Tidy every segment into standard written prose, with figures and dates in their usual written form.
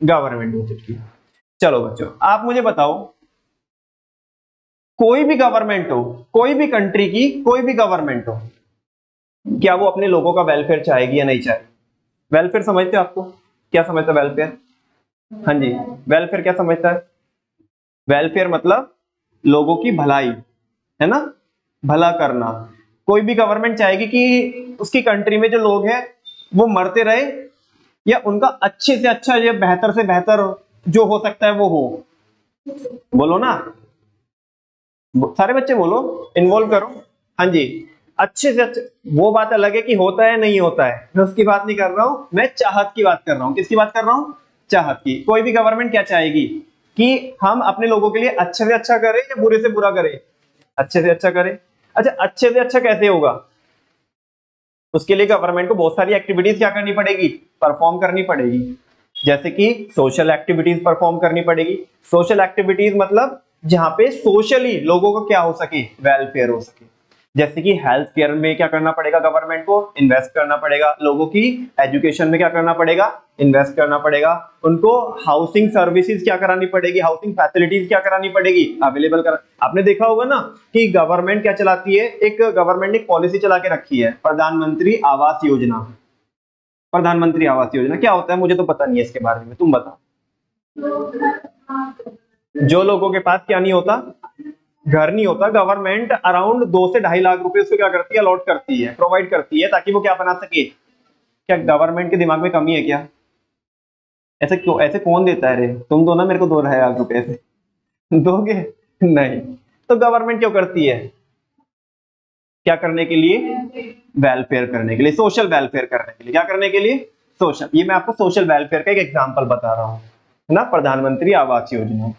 Government budget की। चलो बच्चों आप मुझे बताओ, कोई भी गवर्नमेंट हो, कोई भी कंट्री की कोई भी गवर्नमेंट हो, क्या वो अपने लोगों का वेलफेयर चाहेगी या नहीं चाहेगी? वेलफेयर समझते हो आपको? क्या समझते हो वेलफेयर? हाँ जी, वेलफेयर क्या समझता है? वेलफेयर मतलब लोगों की भलाई, है ना, भला करना। कोई भी गवर्नमेंट चाहेगी कि उसकी कंट्री में जो लोग हैं वो मरते रहे, या उनका अच्छे से अच्छा या बेहतर से बेहतर जो हो सकता है वो हो। बोलो ना, सारे बच्चे बोलो, इन्वॉल्व करो। हाँ जी, अच्छे से अच्छे। वो बात अलग है कि होता है नहीं होता है, मैं उसकी बात नहीं कर रहा हूं, मैं चाहत की बात कर रहा हूं। किसकी बात कर रहा हूं? चाहत की। कोई भी गवर्नमेंट क्या चाहेगी कि हम अपने लोगों के लिए अच्छे से अच्छा करें या बुरे से बुरा करें? अच्छे से अच्छा करें। अच्छा, अच्छे से अच्छा कैसे होगा? उसके लिए गवर्नमेंट को बहुत सारी एक्टिविटीज क्या करनी पड़ेगी? परफॉर्म करनी पड़ेगी। जैसे कि सोशल एक्टिविटीज परफॉर्म करनी पड़ेगी। सोशल एक्टिविटीज मतलब जहां पे सोशली लोगों को क्या हो सके, वेलफेयर हो सके। जैसे कि हेल्थ केयर में क्या करना पड़ेगा गवर्नमेंट को? इन्वेस्ट करना पड़ेगा। लोगों की एजुकेशन में क्या करना पड़ेगा? इन्वेस्ट करना पड़ेगा। उनको हाउसिंग सर्विसेज क्या करानी पड़ेगी? हाउसिंग फैसिलिटीज क्या करानी पड़ेगी? अवेलेबल कर। आपने देखा होगा ना कि गवर्नमेंट क्या चलाती है, एक गवर्नमेंट ने एक पॉलिसी चला के रखी है, प्रधानमंत्री आवास योजना। प्रधानमंत्री आवास योजना क्या होता है? मुझे तो पता नहीं है इसके बारे में, तुम बताओ। जो लोगों के पास क्या नहीं होता, घर नहीं होता, गवर्नमेंट अराउंड 2 से 2.5 लाख रुपए उसको क्या करती है? अलॉट करती है, प्रोवाइड करती है, ताकि वो क्या बना सके। क्या गवर्नमेंट के दिमाग में कमी है क्या? ऐसे क्यों, ऐसे कौन देता है रे? तुम दो ना मेरे को 2-2.5 लाख रुपए ऐसे दोगे? नहीं। तो गवर्नमेंट क्यों करती है? क्या करने के लिए? वेलफेयर करने के लिए, सोशल वेलफेयर करने के लिए। क्या करने के लिए? सोशल। ये मैं आपको सोशल वेलफेयर का एक एग्जांपल बता रहा हूं, है ना, प्रधानमंत्री आवास योजना।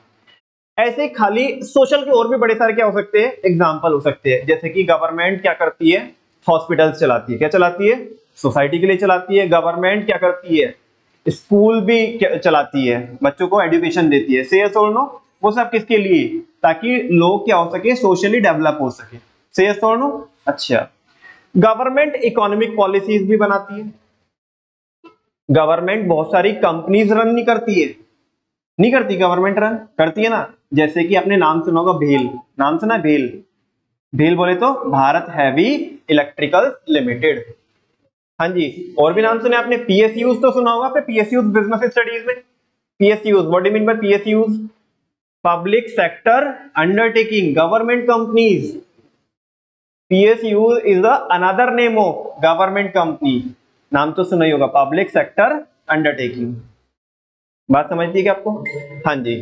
ऐसे खाली सोशल के और भी बड़े सारे क्या हो सकते हैं, एग्जांपल हो सकते हैं। जैसे कि गवर्नमेंट क्या करती है? हॉस्पिटल्स चलाती है। क्या चलाती है? सोसाइटी के लिए चलाती है। गवर्नमेंट क्या करती है? स्कूल भी चलाती है, बच्चों को एजुकेशन देती है। से यस और नो? वो सब किसके लिए? ताकि लोग क्या हो सके, सोशली डेवलप हो सके। से यस और नो? अच्छा, गवर्नमेंट इकोनॉमिक पॉलिसीज भी बनाती है। गवर्नमेंट बहुत सारी कंपनीज रन नहीं करती है, नहीं करती गवर्नमेंट, रन करती है ना। जैसे कि आपने नाम सुना होगा भेल, नाम सुना है भेल? भेल बोले तो भारत हैवी इलेक्ट्रिकल लिमिटेड। हाँ जी। और भी नाम सुने आपने? पीएसयूज तो सुना होगा आपने, पीएसयूज बिजनेस स्टडीज में। PSUs what do mean by PSUs? Public sector undertaking, government companies. PSUs is the another name of government company. नाम तो सुना ही होगा, पब्लिक सेक्टर अंडरटेकिंग। बात समझती है क्या आपको? हाँ जी।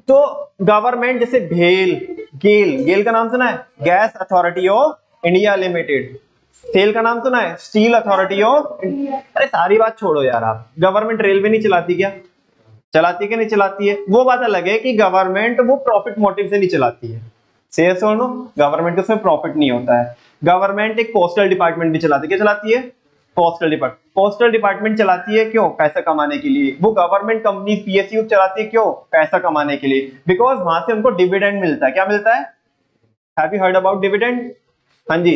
तो गवर्नमेंट जैसे भेल, गेल, गेल का नाम सुना है? Gas authority of India limited. SAIL का नाम सुना है? Steel authority of. अरे सारी बात छोड़ो यार, आप गवर्नमेंट रेलवे नहीं चलाती क्या? चलाती है कि नहीं चलाती है? वो बात अलग है कि गवर्नमेंट वो प्रॉफिट मोटिव से नहीं चलाती है। से सुनो, गवर्नमेंट को उसमें प्रॉफिट नहीं होता है। गवर्नमेंट एक पोस्टल डिपार्टमेंट भी चलाती है। क्या चलाती है? पोस्टल डिपार्टमेंट चलाती है क्यों? पैसा कमाने के लिए। वो गवर्नमेंट कंपनी पीएसयू चलाती है क्यों? पैसा कमाने के लिए। बिकॉज वहां से उनको डिविडेंड मिलता है। क्या मिलता है? Have you heard about dividend? हाँ जी,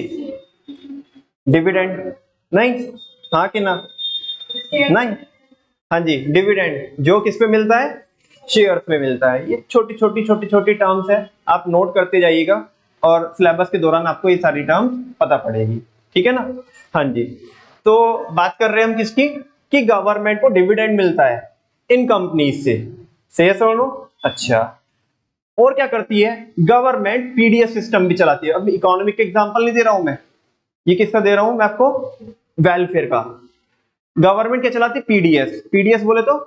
डिविडेंड। नहीं? हाँ कि ना? नहीं? हाँ जी, डिविडेंड जो किस पे मिलता है? शेयर्स पे मिलता है। ये छोटी छोटी टर्म्स है, आप नोट करते जाइएगा और सिलेबस के दौरान आपको ये सारी टर्म्स पता पड़ेगी। ठीक है ना? हाँ जी। तो बात कर रहे हैं हम किसकी? कि गवर्नमेंट को डिविडेंड मिलता है इन कंपनीज से। सही है सोनू? अच्छा, और क्या करती है गवर्नमेंट? पीडीएस सिस्टम भी चलाती है। अब इकोनॉमिक एग्जांपल नहीं दे रहा हूं मैं, ये किसका दे रहा हूं मैं आपको? वेलफेयर का। गवर्नमेंट क्या चलाती है? पीडीएस। पीडीएस बोले तो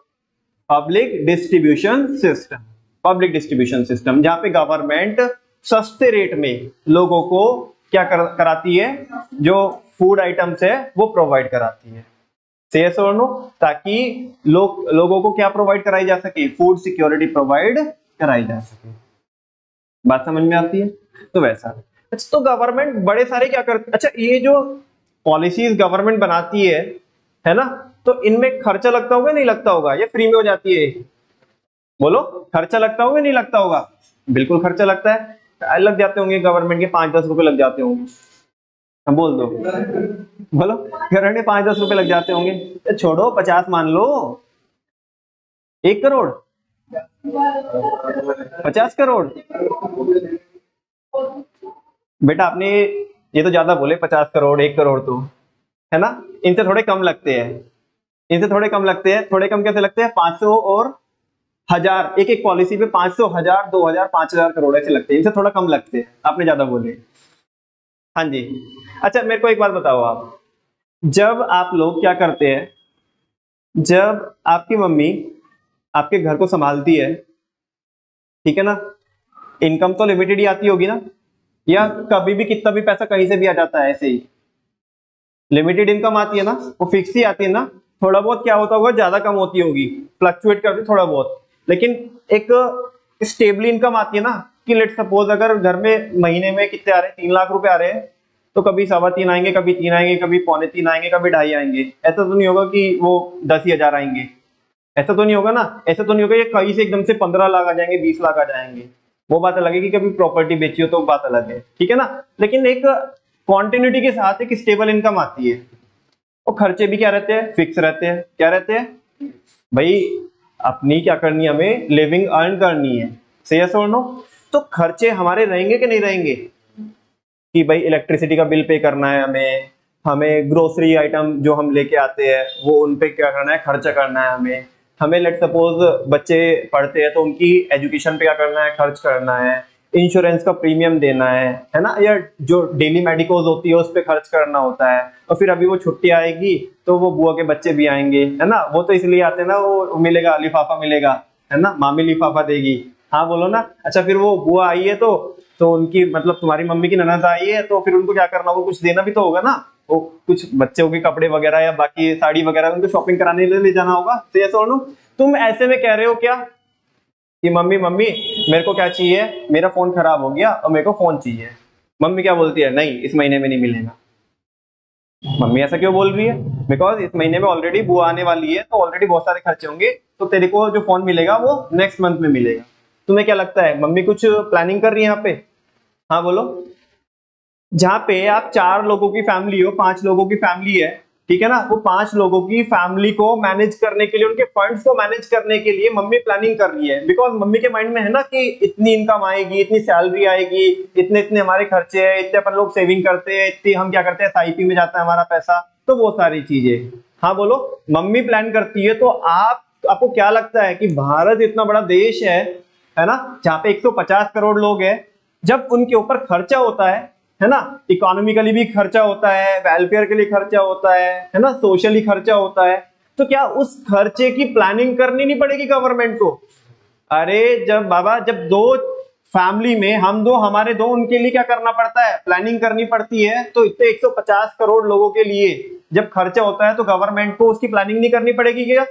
public distribution system. Public distribution system, जहां पे गवर्नमेंट सस्ते रेट में लोगों को क्या कराती है? जो फूड आइटम्स है वो प्रोवाइड कराती है। से यस और नो? ताकि लोगों को क्या प्रोवाइड कराई जा सके? फूड सिक्योरिटी प्रोवाइड कराई जा सके। बात समझ में आती है? तो वैसा। अच्छा, तो गवर्नमेंट बड़े सारे क्या करती? अच्छा, ये जो पॉलिसीज गवर्नमेंट बनाती है ना, तो इनमें खर्चा लगता होगा नहीं लगता होगा? ये फ्री में हो जाती है? बोलो, खर्चा लगता होगा नहीं लगता होगा? बिल्कुल खर्चा लगता है। लग जाते होंगे गवर्नमेंट के 5-10 रुपए लग जाते होंगे। हम बोल दो, बोलो, गवर्नमेंट के 5-10 रुपए लग जाते होंगे। तो छोड़ो, 50 मान लो। 1 करोड़, 50 करोड़? बेटा आपने ये तो ज्यादा बोले, 50 करोड़ 1 करोड़ तो, है ना? इनसे थोड़े कम लगते हैं, इनसे थोड़े कम लगते हैं। थोड़े कम कैसे लगते हैं? 500 और 1000, एक एक पॉलिसी पे 500, 1000, 2000, 5000 करोड़ ऐसे लगते हैं, इनसे थोड़ा कम लगते हैं। आपने ज्यादा बोले। हाँ जी। अच्छा मेरे को एक बात बताओ आप, जब आप लोग क्या करते हैं, जब आपकी मम्मी आपके घर को संभालती है, ठीक है ना, इनकम तो लिमिटेड ही आती होगी ना, या कभी भी कितना भी पैसा कहीं से भी आ जाता है ऐसे ही? लिमिटेड इनकम आती है ना, वो फिक्स ही आती है ना। थोड़ा बहुत क्या होता होगा, ज्यादा कम होती होगी, फ्लक्चुएट करती थोड़ा बहुत, लेकिन एक स्टेबल इनकम आती है ना, कि लेट सपोज अगर घर में महीने में कितने आ रहे हैं, 3 लाख रुपए आ रहे हैं, तो कभी 3.25 आएंगे, कभी 3 आएंगे, कभी 3.25 आएंगे, कभी 2.5 आएंगे। ऐसा तो नहीं होगा कि वो 10 ही 1000 आएंगे, ऐसा तो नहीं होगा ना। ऐसा तो नहीं होगा ये कहीं से एकदम से 15 लाख आ जाएंगे, 20 लाख आ जाएंगे। वो बात अलग है कि कभी प्रॉपर्टी बेची हो तो बात अलग है, ठीक है ना। लेकिन एक कॉन्टिन्यूटी के साथ एक स्टेबल इनकम आती है, और खर्चे भी क्या रहते हैं? फिक्स रहते हैं। क्या रहते हैं भाई? अपनी क्या करनी है, हमें लिविंग अर्न करनी है, सही है और नो? तो खर्चे हमारे रहेंगे कि नहीं रहेंगे? कि भाई इलेक्ट्रिसिटी का बिल पे करना है हमें, हमें ग्रोसरी आइटम जो हम लेके आते हैं वो उन पे क्या करना है, खर्चा करना है हमें लेट सपोज बच्चे पढ़ते हैं तो उनकी एजुकेशन पे क्या करना है, खर्च करना है, इंश्योरेंस का प्रीमियम देना है ना, या जो डेली मेडिकोज होती है उस पे खर्च करना होता है। और फिर अभी वो छुट्टी आएगी तो वो बुआ के बच्चे भी आएंगे, है ना, वो तो इसलिए आते हैं ना, वो मिलेगा लिफाफा मिलेगा, है ना, मामी लिफाफा देगी। हाँ बोलो ना। अच्छा फिर वो बुआ आई है तो उनकी मतलब तुम्हारी मम्मी की ननद आई है, तो फिर उनको क्या करना होगा, कुछ देना भी तो होगा ना, वो कुछ बच्चों के कपड़े वगैरह या बाकी साड़ी वगैरह उनको शॉपिंग कराने के लिए ले जाना होगा, तो ये सोनो। तुम ऐसे में कह रहे हो क्या कि मम्मी मम्मी मेरे को क्या चाहिए, मेरा फोन खराब हो गया और मेरे को फोन चाहिए। मम्मी क्या बोलती है? नहीं इस महीने में नहीं मिलेगा। मम्मी ऐसा क्यों बोल रही है? बिकॉज इस महीने में ऑलरेडी बुआ आने वाली है, तो ऑलरेडी बहुत सारे खर्चे होंगे, तो तेरे को जो फोन मिलेगा वो नेक्स्ट मंथ में मिलेगा। तुम्हें क्या लगता है मम्मी कुछ प्लानिंग कर रही है यहाँ पे? हाँ बोलो। जहाँ पे आप 4 लोगों की फैमिली हो, 5 लोगों की फैमिली है, ठीक है ना, वो 5 लोगों की फैमिली को मैनेज करने के लिए, उनके फंड्स को मैनेज करने के लिए मम्मी प्लानिंग कर रही है। बिकॉज मम्मी के माइंड में है ना कि इतनी इनकम आएगी, इतनी सैलरी आएगी, इतने इतने हमारे खर्चे हैं, इतने अपन लोग सेविंग करते हैं, इतनी हम क्या करते हैं, एसआईपी में जाता है हमारा पैसा, तो वो सारी चीजें। हाँ बोलो। मम्मी प्लान करती है, तो आपको क्या लगता है कि भारत इतना बड़ा देश है ना, जहाँ पे 150 करोड़ लोग हैं, जब उनके ऊपर खर्चा होता है ना, इकोनॉमिकली भी खर्चा होता है, वेलफेयर के लिए खर्चा होता है ना, सोशली खर्चा होता है, तो क्या उस खर्चे की प्लानिंग करनी नहीं पड़ेगी गवर्नमेंट को? अरे जब बाबा, जब दो फैमिली में हम दो, हमारे दो, उनके लिए क्या करना पड़ता है, प्लानिंग करनी पड़ती है। तो इतने 150 करोड़ लोगों के लिए जब खर्चा होता है तो गवर्नमेंट को उसकी प्लानिंग नहीं करनी पड़ेगी क्या?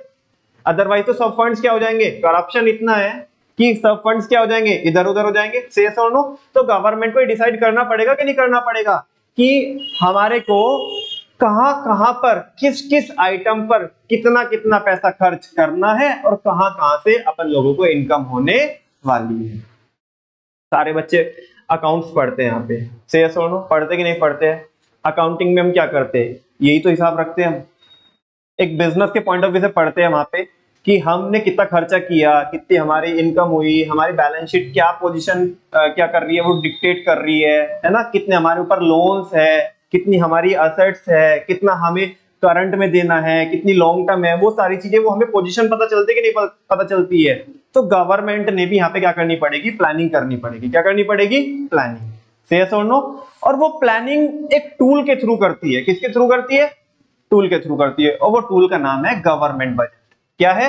अदरवाइज तो सब फंड्स क्या हो जाएंगे, करप्शन इतना है कि सब फंड्स क्या हो जाएंगे, इधर उधर हो जाएंगे, से यस और नो? तो गवर्नमेंट को डिसाइड करना पड़ेगा कि नहीं करना पड़ेगा कि हमारे को कहां कहां पर, किस किस आइटम पर कितना कितना पैसा खर्च करना है, और कहां कहां से अपन लोगों को इनकम होने वाली है। सारे बच्चे अकाउंट्स पढ़ते हैं यहाँ पे, से यस और नो? पढ़ते कि नहीं पढ़ते हैं? अकाउंटिंग में हम क्या करते हैं, यही तो हिसाब रखते हैं हम। एक बिजनेस के पॉइंट ऑफ व्यू से पढ़ते हैं वहां पे कि हमने कितना खर्चा किया, कितनी हमारी इनकम हुई, हमारी बैलेंस शीट क्या पोजीशन क्या कर रही है, वो डिक्टेट कर रही है ना, कितने हमारे ऊपर लोन्स है, कितनी हमारी असेट्स है, कितना हमें करंट में देना है, कितनी लॉन्ग टर्म है, वो सारी चीजें, वो हमें पोजीशन पता चलती है कि नहीं पता चलती है? तो गवर्नमेंट ने भी यहाँ पे क्या करनी पड़ेगी, प्लानिंग करनी पड़ेगी। क्या करनी पड़ेगी? प्लानिंग। से यस और नो? और वो प्लानिंग एक टूल के थ्रू करती है। किसके थ्रू करती है? टूल के थ्रू करती है, और वो टूल का नाम है गवर्नमेंट बजट। क्या है?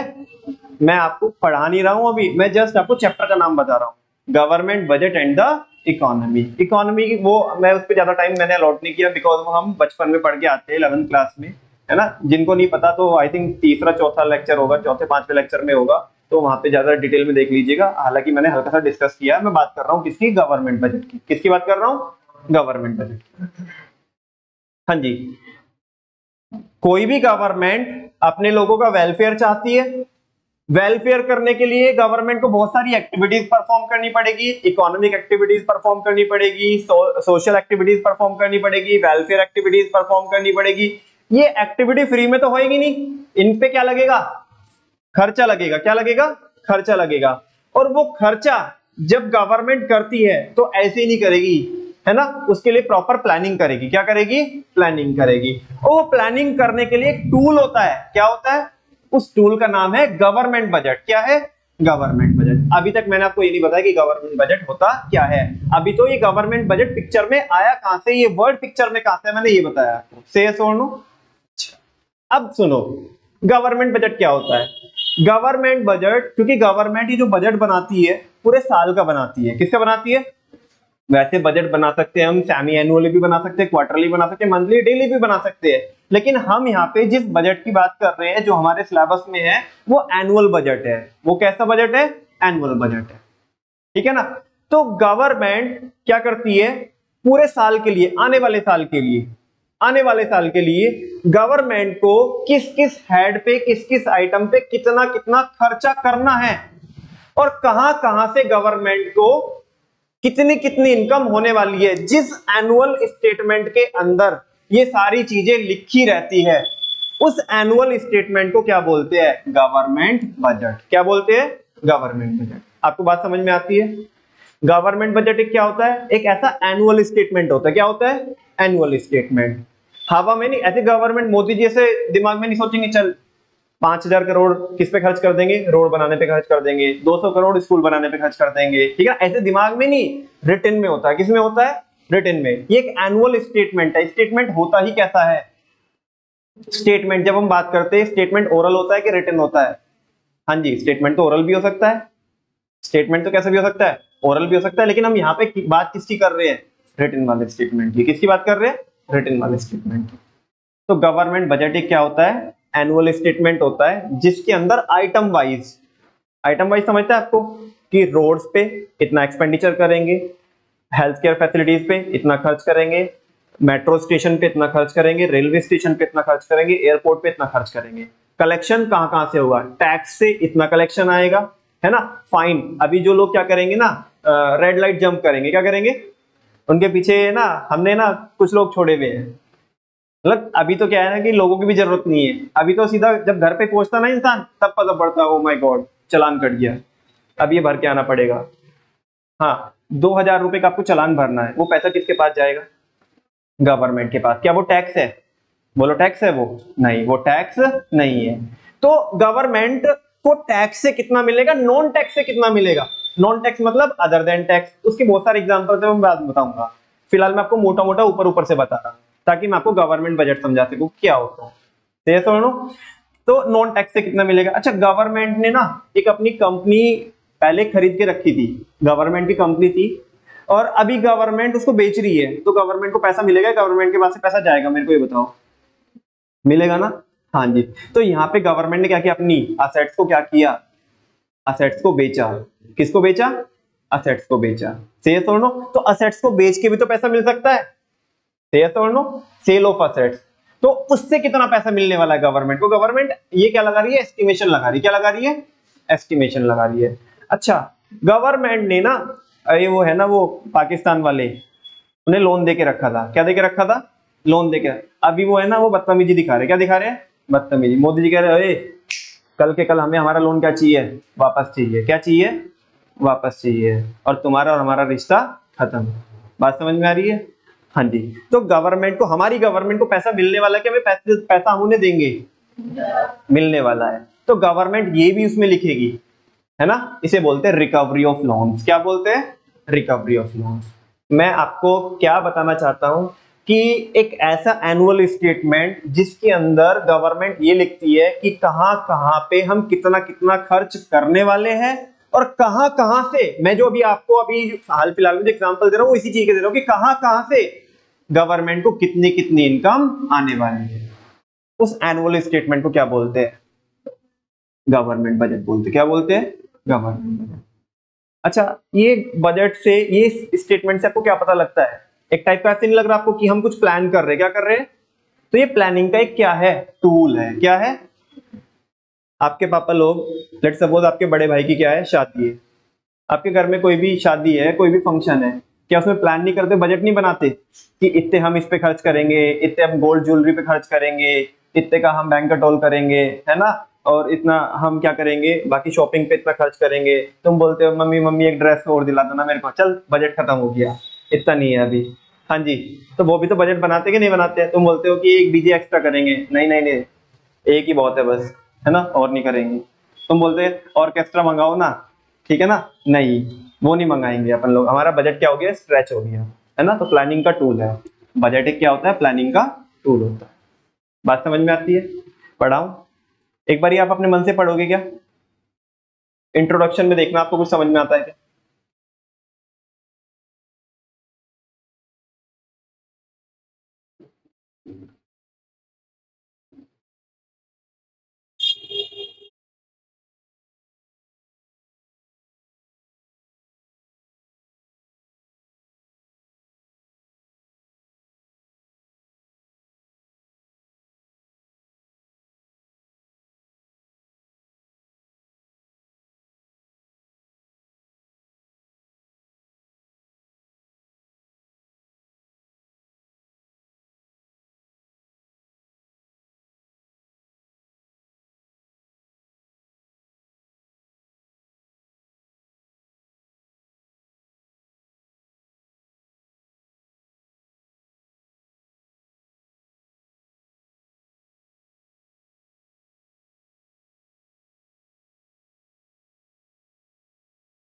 मैं आपको पढ़ा नहीं रहा हूं अभी, मैं जस्ट आपको चैप्टर का नाम बता रहा हूं, government budget and the economy. Economy वो मैं उस पर ज्यादा टाइम मैंने अलॉट नहीं किया, बिकॉज वो हम बचपन में पढ़ के आते हैं 11th क्लास में, है ना। जिनको नहीं पता तो आई थिंक तीसरा चौथा लेक्चर होगा, चौथे पांचवें लेक्चर में होगा, तो वहां पे ज्यादा डिटेल में देख लीजिएगा। हालांकि मैंने हल्का सा डिस्कस किया है, मैं बात कर रहा हूँ किसकी, गवर्नमेंट बजट की। किसकी बात कर रहा हूँ? गवर्नमेंट बजट की। हाँ जी। कोई भी गवर्नमेंट अपने लोगों का वेलफेयर चाहती है। वेलफेयर करने के लिए गवर्नमेंट को बहुत सारी एक्टिविटीज परफॉर्म करनी पड़ेगी, इकोनॉमिक एक्टिविटीज परफॉर्म करनी पड़ेगी, सोशल एक्टिविटीज परफॉर्म करनी पड़ेगी, वेलफेयर एक्टिविटीज परफॉर्म करनी पड़ेगी। ये एक्टिविटी फ्री में तो होएगी नहीं, इन पे क्या लगेगा? खर्चा लगेगा, क्या लगेगा, खर्चा लगेगा। और वो खर्चा जब गवर्नमेंट करती है तो ऐसे ही नहीं करेगी, है ना, उसके लिए प्रॉपर प्लानिंग करेगी। क्या करेगी, प्लानिंग करेगी। और वो प्लानिंग करने के लिए एक टूल होता है, क्या होता है, उस टूल का नाम है गवर्नमेंट बजट। क्या है, गवर्नमेंट बजट। अभी तक मैंने आपको ये नहीं बताया कि गवर्नमेंट बजट होता क्या है। अभी तो ये गवर्नमेंट बजट पिक्चर में आया कहां से, ये वर्ड पिक्चर में कहां से, मैंने ये बताया आपको। से यस और नो। अब सुनो, गवर्नमेंट बजट क्या होता है। गवर्नमेंट बजट, क्योंकि गवर्नमेंट ये जो बजट बनाती है पूरे साल का बनाती है। किसका बनाती है, वैसे बजट बना सकते हैं हम सेमी एनुअली भी बना सकते हैं, क्वार्टरली बना सकते हैं, मंथली, डेली भी बना सकते हैं। लेकिन हम यहाँ पे जिस बजट की बात कर रहे हैं जो हमारे सिलेबस में है वो एनुअल बजट है। वो कैसा बजट है, एनुअल बजट है, ठीक है ना। तो गवर्नमेंट क्या करती है, पूरे साल के लिए, आने वाले साल के लिए, आने वाले साल के लिए गवर्नमेंट को किस किस हेड पे, किस किस आइटम पे कितना कितना खर्चा करना है और कहां कहां से गवर्नमेंट को कितनी कितनी इनकम होने वाली है, जिस एनुअल स्टेटमेंट के अंदर ये सारी चीजें लिखी रहती है, उस एनुअल स्टेटमेंट को क्या बोलते हैं, गवर्नमेंट बजट। क्या बोलते हैं, गवर्नमेंट बजट। आपको बात समझ में आती है। गवर्नमेंट बजट एक क्या होता है, एक ऐसा एनुअल स्टेटमेंट होता है। क्या होता है, एनुअल स्टेटमेंट। हवा में नहीं, ऐसे गवर्नमेंट मोदी जी ऐसे दिमाग में नहीं सोचेंगे चल 5,000 करोड़ किस पे खर्च कर देंगे, रोड बनाने पे खर्च कर देंगे, 200 करोड़ स्कूल बनाने पे खर्च कर देंगे, ठीक है। ऐसे दिमाग में नहीं, रिटन में होता है। किसमें होता है, रिटन में। ये एक एनुअल स्टेटमेंट है। स्टेटमेंट होता ही कैसा है, स्टेटमेंट जब हम बात करते हैं, स्टेटमेंट ओरल होता है कि रिटन होता है। हाँ जी, स्टेटमेंट तो ओरल भी हो सकता है, स्टेटमेंट तो कैसे भी हो सकता है, ओरल भी हो सकता है। लेकिन हम यहाँ पे बात किसकी कर रहे हैं, रिटन वाले स्टेटमेंट की। किसकी बात कर रहे हैं, रिटन वाले स्टेटमेंट की। तो गवर्नमेंट बजट एक क्या होता है, एनुअल स्टेटमेंट होता है जिसके अंदर आइटम वाइज, आइटम वाइज समझते हैं आपको, कि रोड्स पे इतना एक्सपेंडिचर करेंगे, हेल्थ केयर फैसिलिटीज पे इतना खर्च करेंगे, मेट्रो स्टेशन पे इतना खर्च करेंगे, रेलवे स्टेशन पे इतना खर्च करेंगे, एयरपोर्ट पे इतना खर्च करेंगे। कलेक्शन कहां कहां से होगा, टैक्स से इतना कलेक्शन आएगा, है ना। फाइन, अभी जो लोग क्या करेंगे ना, रेड लाइट जंप करेंगे, क्या करेंगे, उनके पीछे ना हमने ना कुछ लोग छोड़े हुए हैं। मतलब अभी तो क्या है ना कि लोगों की भी जरूरत नहीं है। अभी तो सीधा जब घर पे पहुंचता ना इंसान तब पता पड़ता है, oh my God challan cut गया, अब ये भर के आना पड़ेगा। हाँ, 2,000 रुपए का आपको चालान भरना है, वो पैसा किसके पास जाएगा, गवर्नमेंट के पास। क्या वो टैक्स है, बोलो टैक्स है वो, नहीं, वो टैक्स नहीं है। तो गवर्नमेंट को टैक्स से कितना मिलेगा, नॉन टैक्स से कितना मिलेगा। नॉन टैक्स मतलब अदर देन टैक्स। उसके बहुत सारे एग्जांपल्स है, मैं बाद में बताऊंगा। फिलहाल मैं आपको मोटा मोटा ऊपर ऊपर से बता रहा हूं ताकि मैं आपको गवर्नमेंट बजट समझा सकूं क्या होता है। सुनो, तो नॉन टैक्स से कितना मिलेगा। अच्छा, गवर्नमेंट ने ना एक अपनी कंपनी पहले खरीद के रखी थी, गवर्नमेंट की कंपनी थी, और अभी गवर्नमेंट उसको बेच रही है, तो गवर्नमेंट को पैसा मिलेगा, गवर्नमेंट के पास से पैसा जाएगा, मेरे को ये बताओ, मिलेगा ना। हाँ जी। तो यहाँ पे गवर्नमेंट ने क्या किया, अपनी असेट्स को क्या किया, असेट्स को बेचा। किसको बेचा, असेट्स को बेचा। से और नो, तो असेट्स को बेच के भी तो पैसा मिल सकता है। से और नो, सेल ऑफ असेट्स। तो उससे कितना पैसा मिलने वाला है गवर्नमेंट को, गवर्नमेंट ये क्या लगा रही है, एस्टिमेशन लगा रही है। क्या लगा रही है, एस्टिमेशन लगा रही है। अच्छा, गवर्नमेंट ने ना ये वो है ना वो पाकिस्तान वाले, उन्हें लोन दे के रखा था। क्या दे के रखा था, लोन दे के। अभी वो है ना वो बदतमीजी दिखा रहे, क्या दिखा रहे हैं, बदतमीजी। मोदी जी कह रहे हैं कल के कल हमें हमारा लोन क्या चाहिए, वापस चाहिए। क्या चाहिए, वापस चाहिए, और तुम्हारा और हमारा रिश्ता खत्म। बात समझ में आ रही है। हाँ जी। तो गवर्नमेंट को, हमारी गवर्नमेंट को पैसा मिलने वाला है कि हमें पैसा हम उन्हें देंगे, मिलने वाला है। तो गवर्नमेंट ये भी उसमें लिखेगी, है ना। इसे बोलते हैं रिकवरी ऑफ लोन्स। क्या बोलते हैं, रिकवरी ऑफ लोन्स। मैं आपको क्या बताना चाहता हूं कि एक ऐसा एनुअल स्टेटमेंट जिसके अंदर गवर्नमेंट ये लिखती है कि कहां कहां पे हम कितना कितना खर्च करने वाले हैं और कहां कहां से, मैं जो अभी आपको अभी हाल फिलहाल में जो एग्जांपल दे रहा हूं इसी चीज के दे रहा हूं कि कहां कहां से गवर्नमेंट को कितनी कितनी इनकम आने वाली है। उस एनुअल स्टेटमेंट को क्या बोलते हैं, गवर्नमेंट बजट बोलते हैं। क्या बोलते हैं, गवर्नमेंट बजट। अच्छा, ये बजट से, ये स्टेटमेंट से आपको क्या पता लगता है, एक टाइप का ऐसे नहीं लग रहा आपको कि हम कुछ प्लान कर रहे हैं। क्या कर रहे हैं, तो ये प्लानिंग का एक क्या है, टूल है। क्या है, आपके पापा लोग, लेट सपोज आपके बड़े भाई की क्या है, शादी है, आपके घर में कोई भी शादी है, कोई भी फंक्शन है, क्या उसमें प्लान नहीं करते, बजट नहीं बनाते कि इतने हम इस पे खर्च करेंगे, इतने हम गोल्ड ज्वेलरी पे खर्च करेंगे, इतने का हम बैंक्वेट हॉल करेंगे, है ना, और इतना हम क्या करेंगे, बाकी शॉपिंग पे इतना खर्च करेंगे। तुम बोलते हो मम्मी मम्मी एक ड्रेस और दिला दो ना मेरे को, चल बजट खत्म हो गया, इतना नहीं है अभी। हाँ जी, तो वो भी तो बजट बनाते कि नहीं बनाते हैं। तुम बोलते हो कि एक डीजे एक्स्ट्रा करेंगे, नहीं नहीं नहीं, एक ही बहुत है बस, है ना, और नहीं करेंगे। तुम बोलते हैं ऑर्केस्ट्रा मंगाओ ना, ठीक है ना, नहीं वो नहीं मंगाएंगे अपन लोग, हमारा बजट क्या हो गया, स्ट्रेच हो गया, है ना। तो प्लानिंग का टूल है बजट, क्या होता है, प्लानिंग का टूल होता है। बात समझ में आती है? पढ़ाऊं एक बार, आप अपने मन से पढ़ोगे क्या? इंट्रोडक्शन में देखना आपको कुछ समझ में आता है क्या?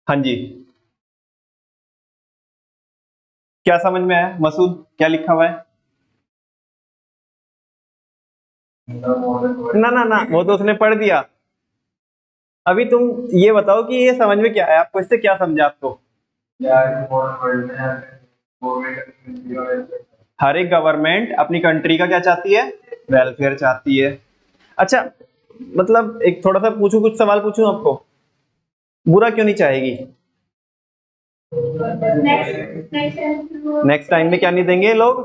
हाँ जी, क्या समझ में आया मसूद, क्या लिखा हुआ है? ना ना ना, वो तो उसने पढ़ दिया। अभी तुम ये बताओ कि ये समझ में क्या है आपको, इससे क्या समझा आपको? हर एक गवर्नमेंट अपनी कंट्री का क्या चाहती है, वेलफेयर चाहती है। अच्छा, मतलब एक थोड़ा सा पूछूं, कुछ सवाल पूछूं आपको, बुरा क्यों नहीं चाहेगी? नेक्स्ट टाइम में क्या नहीं देंगे लोग,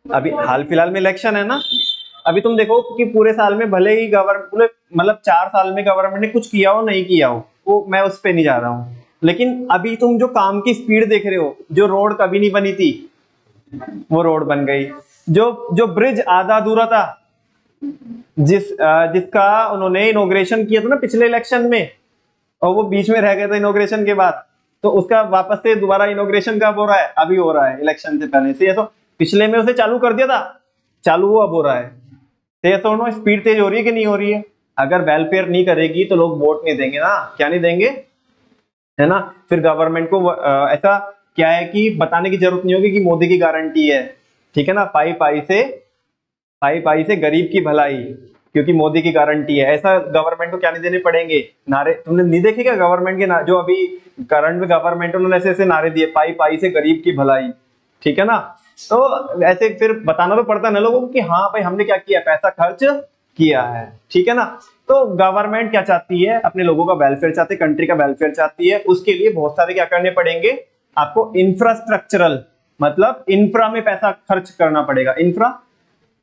अभी हाल फिलहाल में इलेक्शन है ना। अभी तुम देखो कि पूरे साल में भले ही गवर्नमेंट, पूरे मतलब 4 साल में गवर्नमेंट ने कुछ किया हो नहीं किया हो, वो मैं उस पे नहीं जा रहा हूँ, लेकिन अभी तुम जो काम की स्पीड देख रहे हो, जो रोड कभी नहीं बनी थी वो रोड बन गई, जो जो ब्रिज आधा अधूरा था, जिसका उन्होंने इनोग्रेशन किया था ना पिछले इलेक्शन में, और वो बीच में रह गया था इनोग्रेशन के बाद, तो उसका वापस से दोबारा इनोग्रेशन कब हो रहा है, अभी हो रहा है इलेक्शन से पहले से। तो पिछले में उसे चालू कर दिया था, चालू हुआ, अब हो रहा है। तो नो, स्पीड तेज हो रही है कि नहीं हो रही है? अगर वेलफेयर नहीं करेगी तो लोग वोट नहीं देंगे ना, क्या नहीं देंगे, है ना। फिर गवर्नमेंट को ऐसा क्या है कि बताने की जरूरत नहीं होगी कि मोदी की गारंटी है, ठीक है ना, पाई पाई से गरीब की भलाई, क्योंकि मोदी की गारंटी है, ऐसा गवर्नमेंट को क्या नहीं देने पड़ेंगे नारे। तुमने नहीं देखे क्या गवर्नमेंट के जो अभी करंट में गवर्नमेंट, उन्होंने ऐसे ऐसे नारे दिए, पाई पाई से गरीब की भलाई, ठीक है ना। तो ऐसे फिर बताना तो पड़ता है ना लोगों को कि हाँ भाई हमने क्या किया, पैसा खर्च किया है, ठीक है ना। तो गवर्नमेंट क्या चाहती है, अपने लोगों का वेलफेयर चाहती है, कंट्री का वेलफेयर चाहती है, उसके लिए बहुत सारे क्या करने पड़ेंगे आपको, इंफ्रास्ट्रक्चरल, मतलब इंफ्रा में पैसा खर्च करना पड़ेगा। इंफ्रा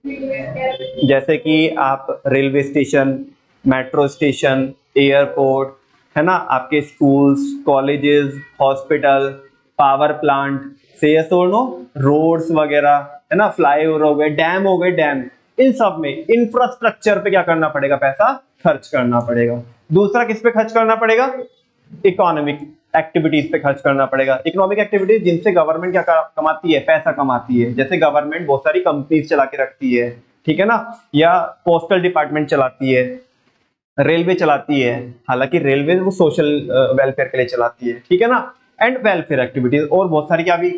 जैसे कि आप railway station, metro station, airport, है ना, आपके schools, colleges, hospital, power plant, से रोड्स वगैरह, है ना, फ्लाईओवर हो गए, डैम हो गए, डैम, इन सब में इंफ्रास्ट्रक्चर पे क्या करना पड़ेगा, पैसा खर्च करना पड़ेगा। दूसरा किस पे खर्च करना पड़ेगा, इकोनॉमिक एक्टिविटीज पे खर्च करना पड़ेगा। इकोनॉमिक एक्टिविटीज जिनसे गवर्नमेंट क्या कमाती है, पैसा कमाती है, जैसे गवर्नमेंट बहुत सारी कंपनीज चला के रखती है, ठीक है ना, या पोस्टल डिपार्टमेंट चलाती है, रेलवे चलाती है, हालांकि रेलवे वो सोशल वेलफेयर के लिए चलाती है, ठीक है ना। एंड वेलफेयर एक्टिविटीज और बहुत सारी क्या भी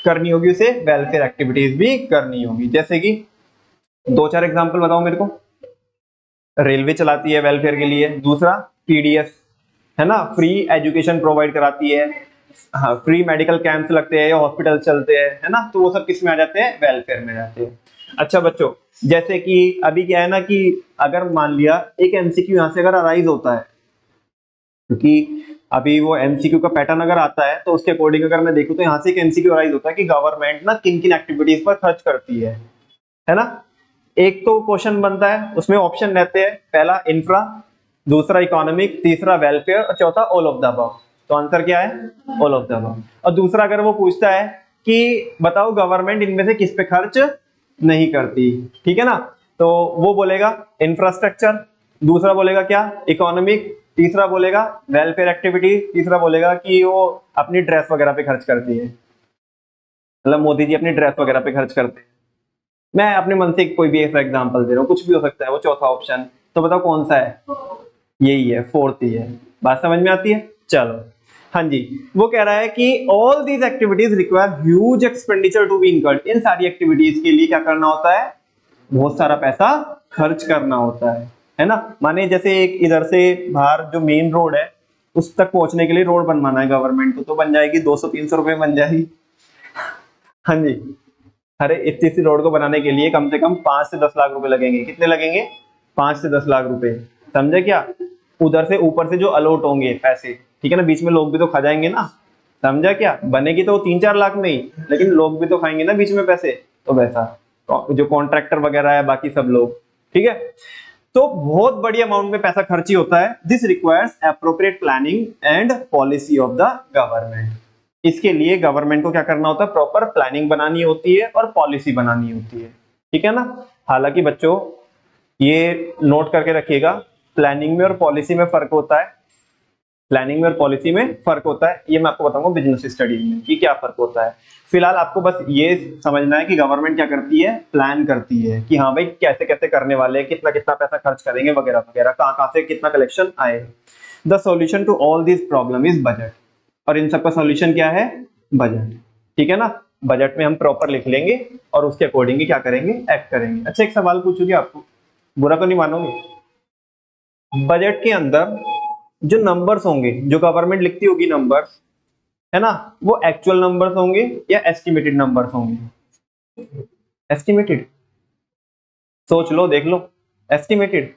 करनी होगी उसे, वेलफेयर एक्टिविटीज भी करनी होगी। जैसे कि 2-4 एग्जांपल बताओ मेरे को। रेलवे चलाती है वेलफेयर के लिए, दूसरा पीडीएस, है ना, फ्री एजुकेशन प्रोवाइड कराती है, हाँ, फ्री मेडिकल कैंप्स लगते हैं या हॉस्पिटल चलते हैं, है ना, तो वो सब किस में आ जाते हैं, वेलफेयर में जाते हैं। अच्छा बच्चों, जैसे कि अभी क्या है ना कि अगर मान लिया एक एमसीक्यू यहाँ से अगर अराइज होता है, क्योंकि अभी वो एमसीक्यू का पैटर्न अगर आता है तो उसके अकॉर्डिंग अगर मैं देखूं तो यहाँ से एक एमसीक्यू अराइज होता है कि गवर्नमेंट ना किन किन एक्टिविटीज पर खर्च करती है ना। एक तो क्वेश्चन बनता है, उसमें ऑप्शन रहते हैं, पहला इंफ्रा, दूसरा इकोनॉमिक, तीसरा वेलफेयर और चौथा ऑल ऑफ द अबव। तो आंसर क्या है, ऑल ऑफ द अबव। और दूसरा अगर वो पूछता है कि बताओ गवर्नमेंट इनमें से किस पे खर्च नहीं करती, ठीक है ना, तो वो बोलेगा इंफ्रास्ट्रक्चर, दूसरा बोलेगा क्या, इकोनॉमिक, तीसरा बोलेगा वेलफेयर एक्टिविटी, तीसरा बोलेगा कि वो अपनी ड्रेस वगैरह पे खर्च करती है, मतलब मोदी जी अपनी ड्रेस वगैरह पे खर्च करते हैं। मैं अपने मन से कोई भी ऐसा एग्जांपल दे रहा हूँ, कुछ भी हो सकता है वो चौथा ऑप्शन। तो बताओ कौन सा है, यही है, फोर्थ ही है। बात समझ में आती है? चलो हाँ जी, वो कह रहा है कि all these activities require huge expenditure to be incurred. इन सारी एक्टिविटीज के लिए क्या करना होता है, बहुत सारा पैसा खर्च करना होता है ना। माने जैसे एक इधर से बाहर जो मेन रोड है उस तक पहुंचने के लिए रोड बनवाना है गवर्नमेंट को, तो बन जाएगी 200-300 रुपए बन जाएगी। हाँ जी, अरे इतनी सी रोड को बनाने के लिए कम से कम 5 से 10 लाख रुपए लगेंगे। कितने लगेंगे? 5 से 10 लाख रुपए। समझे क्या? उधर से ऊपर से जो अलॉट होंगे पैसे, ठीक है ना, बीच में लोग भी तो खा जाएंगे ना। समझा क्या? बनेगी तो 3-4 लाख में ही, लेकिन लोग भी तो खाएंगे ना बीच में पैसे। तो वैसा जो कॉन्ट्रैक्टर वगैरह है, बाकी सब लोग, ठीक है। तो बहुत बड़ी अमाउंट में पैसा खर्ची होता है। This requires appropriate planning and policy of the government. इसके लिए गवर्नमेंट को क्या करना होता है, प्रॉपर प्लानिंग बनानी होती है और पॉलिसी बनानी होती है, ठीक है ना। हालांकि बच्चों ये नोट करके रखिएगा, प्लानिंग में और पॉलिसी में फर्क होता है। प्लानिंग में और पॉलिसी में फर्क होता है, ये मैं आपको बताऊंगा बिजनेस स्टडी में कि क्या फर्क होता है। फिलहाल आपको बस ये समझना है कि गवर्नमेंट क्या करती है, प्लान करती है कि हाँ भाई कैसे कैसे करने वाले हैं, कितना कितना पैसा खर्च करेंगे वगैरह वगैरह, कहाँ कहाँ से कितना कलेक्शन आए। The solution to all this problem is budget. और इन सबका सॉल्यूशन क्या है, बजट, ठीक है ना। बजट में हम प्रॉपर लिख लेंगे और उसके अकॉर्डिंग क्या करेंगे, एक्ट करेंगे। अच्छा एक सवाल पूछूंगी आपको, बुरा तो नहीं मानोगे? बजट के अंदर जो नंबर्स होंगे, जो गवर्नमेंट लिखती होगी नंबर्स, है ना, वो एक्चुअल नंबर्स होंगे या एस्टिमेटेड नंबर्स होंगे? एस्टिमेटेड। सोच लो, देख लो, एस्टिमेटेड।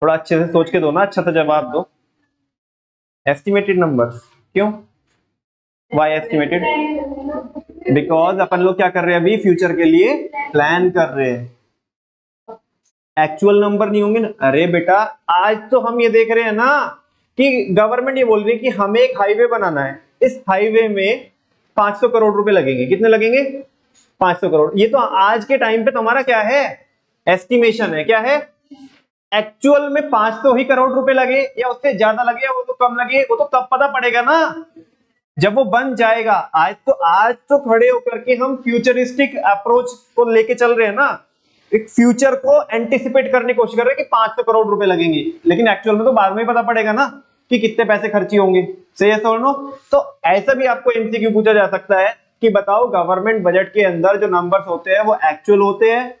थोड़ा अच्छे से सोच के दो ना, अच्छा सा जवाब दो। एस्टिमेटेड नंबर्स क्यों, वाई एस्टिमेटेड? बिकॉज अपन लोग क्या कर रहे हैं अभी, फ्यूचर के लिए प्लान कर रहे हैं। एक्चुअल नंबर नहीं होंगे ना। अरे बेटा आज तो हम ये देख रहे हैं ना कि गवर्नमेंट ये बोल रही है कि हमें एक हाईवे बनाना है, इस हाईवे में 500 करोड़ रुपए लगेंगे। कितने लगेंगे? 500 करोड़। ये तो आज के टाइम पे तुम्हारा क्या है, एस्टिमेशन है। क्या है? एक्चुअल में 500 ही करोड़ रुपए लगे या उससे ज्यादा लगे या वो तो कम लगे, वो तो तब पता पड़ेगा ना जब वो बन जाएगा। आज तो खड़े होकर के हम फ्यूचरिस्टिक अप्रोच को लेके चल रहे हैं ना, एक फ्यूचर को एंटिसिपेट करने की कोशिश कर रहे हैं कि 500 करोड़ रुपए लगेंगे, लेकिन एक्चुअल में तो बाद में ही पता पड़ेगा ना कि कितने पैसे खर्ची होंगे। सही है सोनो? तो ऐसा भी आपको एमसीक्यू पूछा जा सकता है कि बताओ गवर्नमेंट बजट के अंदर जो नंबर्स होते हैं वो एक्चुअल होते हैं,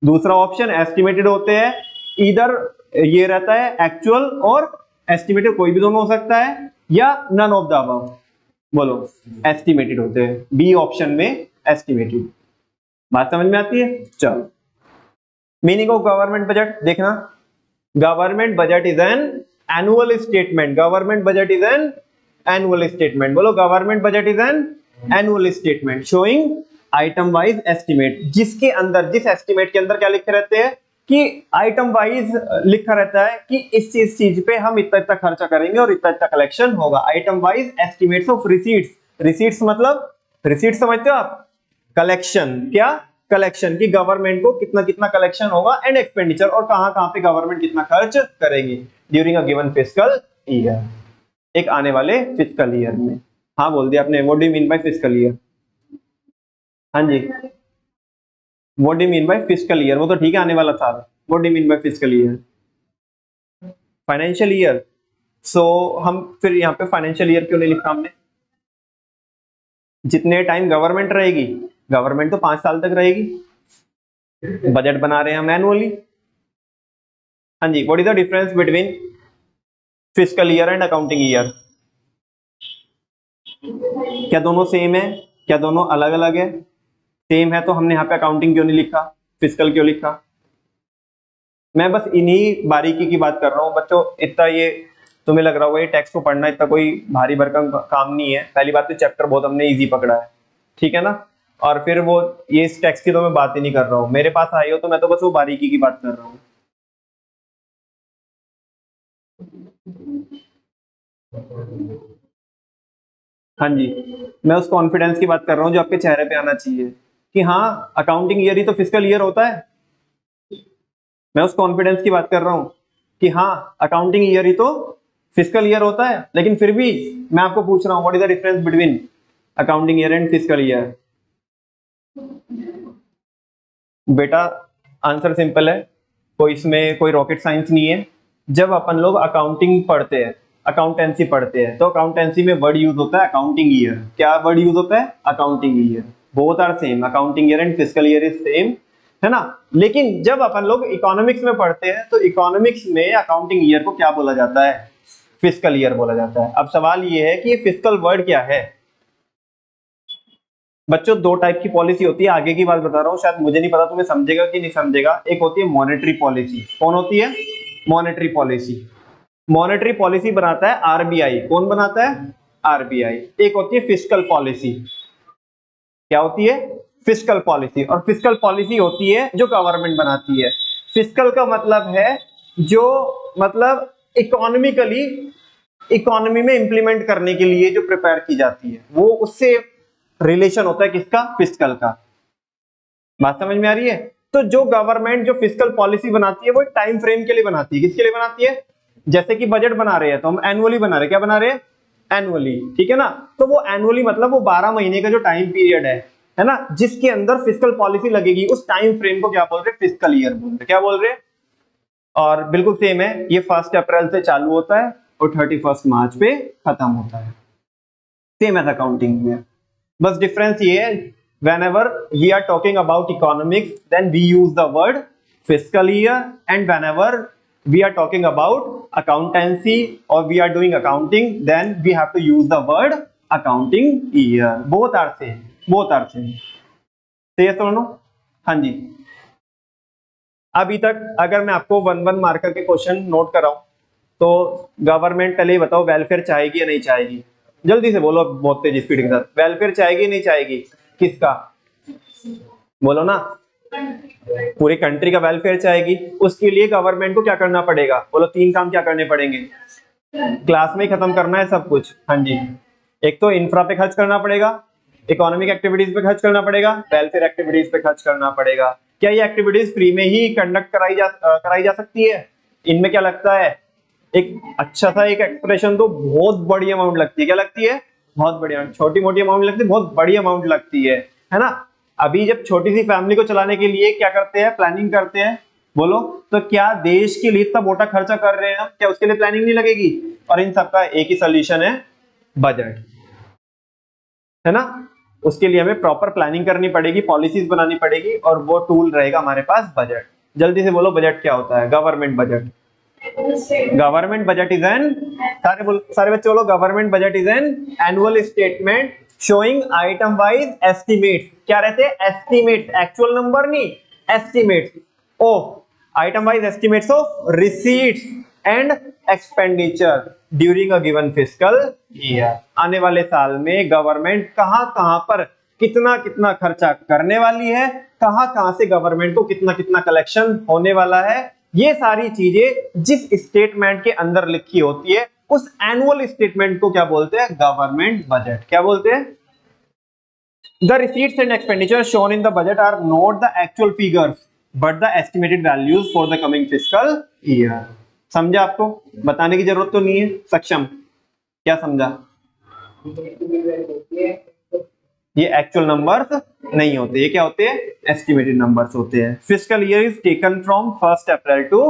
दूसरा ऑप्शन एस्टिमेटेड होते हैं। इधर ये रहता है एक्चुअल और एस्टिमेटेड, कोई भी दोनों हो सकता है, या नन ऑफ द अबव। बोलो, एस्टिमेटेड होते हैं, बी ऑप्शन में एस्टिमेटेड। बात समझ में आती है? चलो, मीनिंग ऑफ गवर्नमेंट बजट देखना। Government budget is an annual statement. Government budget is an annual statement. बोलो, government budget is an annual statement showing item wise estimate, जिसके अंदर, जिस एस्टिमेट के अंदर क्या लिखे रहते हैं कि आइटम वाइज लिखा रहता है कि इस चीज पे हम इतना इतना खर्चा करेंगे और इतना इतना कलेक्शन होगा। Item wise estimates of receipts. Receipts मतलब, रिसीट्स समझते हो आप? कलेक्शन। क्या? कलेक्शन, की गवर्नमेंट को कितना कितना कलेक्शन होगा, एंड एक्सपेंडिचर, और कहां कहां पे गवर्नमेंट कितना खर्च करेगी during a given fiscal year, एक आने वाले फिस्कल ईयर में। हाँ बोल दिया आपने, what do you mean by fiscal year? हाँ जी, what do you mean by fiscal year? वो तो ठीक है, आने वाला साल। What do you mean by fiscal year? Financial year. So हम फिर यहाँ पे फाइनेंशियल ईयर क्यों नहीं लिखा हमने? जितने टाइम गवर्नमेंट रहेगी, गवर्नमेंट तो 5 साल तक रहेगी, बजट बना रहे हैं हम एनुअली। हाँ जी, what is the difference between fiscal year and accounting year? क्या दोनों सेम है? क्या दोनों अलग अलग है? सेम है तो हमने यहाँ पे अकाउंटिंग क्यों नहीं लिखा, फिस्कल क्यों लिखा? मैं बस इन्हीं बारीकी की बात कर रहा हूँ बच्चों। इतना ये तुम्हें लग रहा होगा ये टेक्स्ट को पढ़ना इतना कोई भारी भरकम काम नहीं है। पहली बात तो चैप्टर बहुत हमने इजी पकड़ा है, ठीक है ना। और फिर वो ये इस टेक्स्ट की तो मैं बात ही नहीं कर रहा हूँ, मेरे पास आई हो तो मैं तो बस वो बारीकी की बात कर रहा हूँ। हाँ जी, मैं उस कॉन्फिडेंस की बात कर रहा हूँ जो आपके चेहरे पे आना चाहिए कि हाँ अकाउंटिंग ईयर ही तो फिस्कल ईयर होता है। मैं उस कॉन्फिडेंस की बात कर रहा हूँ कि हाँ अकाउंटिंग ईयर ही तो फिस्कल ईयर होता है, लेकिन फिर भी मैं आपको पूछ रहा हूँ what is the difference between accounting year and fiscal year. बेटा आंसर सिंपल है, कोई इसमें कोई रॉकेट साइंस नहीं है। जब अपन लोग अकाउंटिंग पढ़ते हैं, अकाउंटेंसी पढ़ते हैं, तो अकाउंटेंसी में वर्ड यूज होता है अकाउंटिंग ईयर। क्या वर्ड यूज होता है? Accounting year. Both are same, accounting year and fiscal year is same, है ना। लेकिन जब अपन लोग इकोनॉमिक्स में पढ़ते हैं तो इकोनॉमिक्स में अकाउंटिंग ईयर को क्या बोला जाता है? फिस्कल ईयर बोला जाता है। अब सवाल ये है कि ये फिस्कल वर्ड क्या है? बच्चों दो टाइप की पॉलिसी होती है, आगे की बात बता रहा हूँ, शायद मुझे नहीं पता तुम्हें समझेगा कि नहीं समझेगा। एक होती है मॉनेटरी पॉलिसी। कौन होती है? Monetary policy. मॉनेटरी पॉलिसी बनाता है आरबीआई। कौन बनाता है? आरबीआई। एक होती है फिस्कल पॉलिसी। क्या होती है? Fiscal policy. और फिस्कल पॉलिसी होती है जो गवर्नमेंट बनाती है। फिस्कल का मतलब है जो मतलब इकोनॉमिकली इकोनॉमी में इंप्लीमेंट करने के लिए जो प्रिपेयर की जाती है, वो उससे रिलेशन होता है किसका? फिस्कल का। बात समझ में आ रही है? तो जो गवर्नमेंट जो फिस्कल पॉलिसी बनाती है वो एक टाइम फ्रेम के लिए बनाती है। किसके लिए बनाती है? जैसे कि बजट बना रहे हैं तो हम एनुअली बना रहे हैं। क्या बना रहे हैं? एनुअली, ठीक है ना। तो वो एनुअली मतलब वो 12 महीने का जो टाइम पीरियड है ना, जिसके अंदर फिस्कल पॉलिसी लगेगी, उस टाइम फ्रेम को क्या बोल रहे हैं? फिस्कल ईयर बोल रहे हैं। क्या बोल रहे हैं? और बिल्कुल सेम है, ये 1 अप्रैल से चालू होता है और 31 मार्च पे खत्म होता है। सेम एज अकाउंटिंग ईयर, बस डिफरेंस ये है, whenever we are talking about economics then we use the word fiscal year, and whenever we are talking about accountancy or we are doing accounting then we have to use the word accounting year. both are same, both are same. सही है दोनों? हाँ जी। अभी तक अगर मैं आपको 1-1 marker के क्वेश्चन नोट कराऊं तो गवर्नमेंट पहले ही बताओ वेलफेयर चाहेगी या नहीं चाहेगी? जल्दी से बोलो, बहुत तेज स्पीड के साथ। वेलफेयर चाहेगी नहीं चाहेगी? किसका? बोलो ना। पूरी कंट्री का वेलफेयर चाहेगी। उसके लिए गवर्नमेंट को क्या करना पड़ेगा? बोलो 3 काम क्या करने पड़ेंगे? क्लास में ही खत्म करना है सब कुछ। हाँ जी। एक तो इंफ्रा पे खर्च करना पड़ेगा, इकोनॉमिक एक्टिविटीज पे खर्च करना पड़ेगा, वेलफेयर एक्टिविटीज पे खर्च करना पड़ेगा। क्या ये एक्टिविटीज फ्री में ही कंडक्ट कराई जा सकती है? इनमें क्या लगता है? एक अच्छा सा एक एक्सप्रेशन तो बहुत बड़ी अमाउंट लगती है। क्या लगती है? बहुत बड़ी अमाउंट। छोटी मोटी अमाउंट लगती है, बहुत बड़ी अमाउंट लगती है ना। अभी जब छोटी सी फैमिली को चलाने के लिए क्या करते हैं? प्लानिंग करते हैं। बोलो तो क्या देश के लिए इतना मोटा खर्चा कर रहे हैं हम, क्या उसके लिए प्लानिंग नहीं लगेगी? और इन सबका एक ही सोल्यूशन है, बजट, है ना। उसके लिए हमें प्रॉपर प्लानिंग करनी पड़ेगी, पॉलिसीज बनानी पड़ेगी, और वो टूल रहेगा हमारे पास बजट। जल्दी से बोलो बजट क्या होता है? Government budget. Government budget is N, सारे बच्चे बोलो, government budget is an annual statement showing item wise estimate. क्या रहते हैं? एस्टिमेट, एक्चुअल नंबर नहीं, estimate of item wise estimates of receipts and expenditure during a given fiscal year. आने वाले साल में गवर्नमेंट कहां कहां पर कितना कितना खर्चा करने वाली है, कहां कहां से गवर्नमेंट को कितना कितना कलेक्शन होने वाला है, ये सारी चीजें जिस स्टेटमेंट के अंदर लिखी होती है, उस एनुअल स्टेटमेंट को क्या बोलते हैं? Government budget. क्या बोलते हैं? The receipts and expenditures shown in the budget are not the actual figures but the estimated values for the coming fiscal year. समझा? आपको बताने की जरूरत तो नहीं है। सक्षम, क्या समझा? ये एक्चुअल नंबर्स नहीं होते, ये क्या होते हैं? एस्टिमेटेड नंबर्स होते हैं। Fiscal year is taken from 1 April to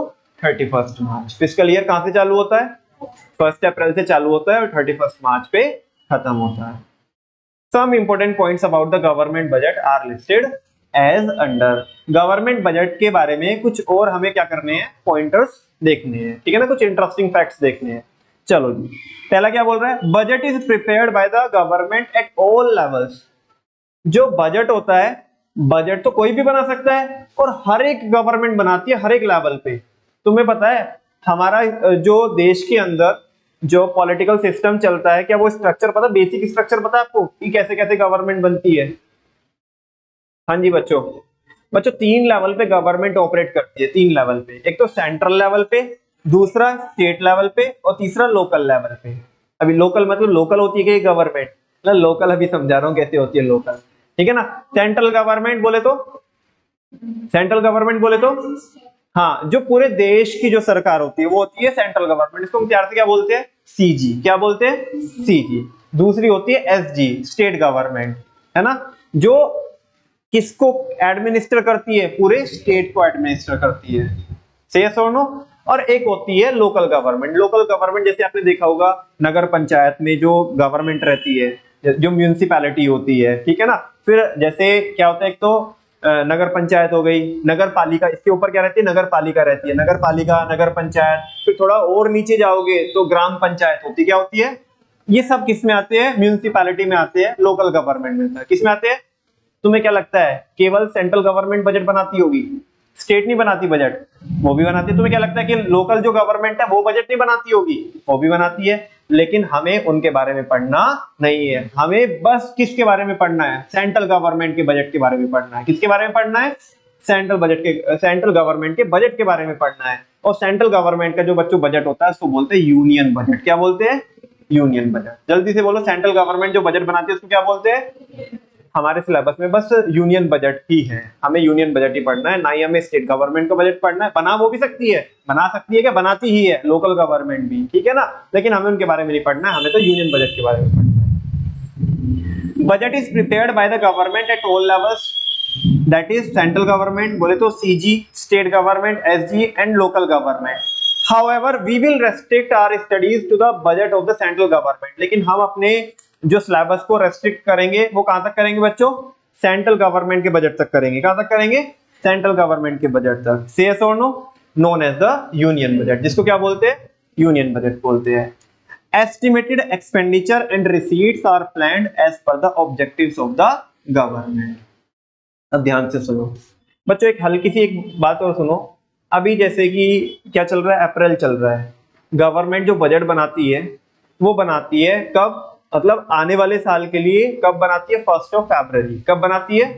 31 March. Fiscal year कहां से चालू होता है? 1 अप्रैल से चालू होता है और 31 मार्च पे खत्म होता है। Some important points about the government budget are listed as under. Government budget के बारे में कुछ और हमें क्या करने हैं? पॉइंटर्स देखने हैं, ठीक है ना, कुछ इंटरेस्टिंग फैक्ट्स देखने हैं। चलो जी, पहला क्या बोल रहा है? Budget is prepared by the government at all levels. जो बजट होता है, बजट तो कोई भी बना सकता है और हर एक गवर्नमेंट बनाती है, हर एक लेवल पे। तुम्हें पता है हमारा जो देश के अंदर जो पॉलिटिकल सिस्टम चलता है, क्या वो स्ट्रक्चर पता, बेसिक स्ट्रक्चर पता है आपको कि कैसे कैसे गवर्नमेंट बनती है? हाँ जी बच्चों, 3 लेवल पे गवर्नमेंट ऑपरेट करती है। 3 लेवल पे, एक तो सेंट्रल लेवल पे, दूसरा स्टेट लेवल पे और तीसरा लोकल लेवल पे। अभी लोकल मतलब लोकल होती है कि गवर्नमेंट ना, लोकल अभी समझा रहा हूँ कैसे होती है लोकल, ठीक है ना। सेंट्रल गवर्नमेंट बोले तो हाँ, जो पूरे देश की जो सरकार होती है वो होती है सेंट्रल गवर्नमेंट, इसको हम प्यार से क्या बोलते हैं, सीजी। क्या बोलते हैं, सीजी। दूसरी होती है एसजी, स्टेट गवर्नमेंट, है ना, जो किसको एडमिनिस्टर करती है, पूरे स्टेट को एडमिनिस्टर करती है, सही है नो। और एक होती है लोकल गवर्नमेंट। लोकल गवर्नमेंट जैसे आपने देखा होगा नगर पंचायत में जो गवर्नमेंट रहती है, जो म्यूनिसिपैलिटी होती है, ठीक है ना। फिर जैसे क्या होता है, एक तो नगर पंचायत हो गई, नगर पालिका, इसके ऊपर क्या रहती है, नगर पालिका रहती है, नगर पालिका, नगर पंचायत। फिर थोड़ा और नीचे जाओगे तो ग्राम पंचायत होती है, क्या होती है, ये सब किस में आते हैं, म्यूनिसिपैलिटी में आते हैं, लोकल गवर्नमेंट में। किस में आते हैं, तुम्हें क्या लगता है केवल सेंट्रल गवर्नमेंट बजट बनाती होगी, स्टेट नहीं बनाती बजट, वो भी बनाती है। तुम्हें क्या लगता है कि लोकल जो गवर्नमेंट है वो बजट नहीं बनाती होगी, वो भी बनाती है। लेकिन हमें उनके बारे में पढ़ना नहीं है, हमें बस किसके बारे में पढ़ना है, सेंट्रल गवर्नमेंट के बजट के बारे में पढ़ना है। किसके बारे में पढ़ना है, सेंट्रल गवर्नमेंट के बजट के बारे में पढ़ना है। और सेंट्रल गवर्नमेंट का जो बच्चों बजट होता है उसको बोलते हैं यूनियन बजट। क्या बोलते हैं, यूनियन बजट। जल्दी से बोलो, सेंट्रल गवर्नमेंट जो बजट बनाती है उसको क्या बोलते हैं। हमारे सिलेबस में बस यूनियन बजट ही है, हमें यूनियन बजट ही पढ़ना है, ना ही हमें स्टेट गवर्नमेंट का बजट पढ़ना है। बना वो भी सकती है, बना सकती है, क्या बनाती ही है लोकल गवर्नमेंट भी, ठीक है ना, लेकिन हमें उनके बारे में नहीं पढ़ना है, हमें तो यूनियन बजट के बारे में पढ़ना है। Budget is prepared by the government at all levels, that is central government बोले तो CG, state government SG and local government. However, we will restrict our studies to the budget of the central government। लेकिन हम अपने जो syllabus को restrict करेंगे वो कहां तक करेंगे बच्चों, सेंट्रल गवर्नमेंट के बजट तक करेंगे। कहां तक करेंगे, सेंट्रल गवर्नमेंट के बजट तक। से यस और no, known as the union budget, जिसको क्या बोलते हैं, यूनियन बजट बोलते हैं। Estimated expenditure and receipts are planned as per the objectives of the government. अब ध्यान से सुनो बच्चों, एक हल्की सी एक बात और सुनो। अभी जैसे कि क्या चल रहा है, अप्रैल चल रहा है, गवर्नमेंट जो बजट बनाती है वो बनाती है कब, मतलब आने वाले साल के लिए कब बनाती है, 1 फरवरी। कब बनाती है,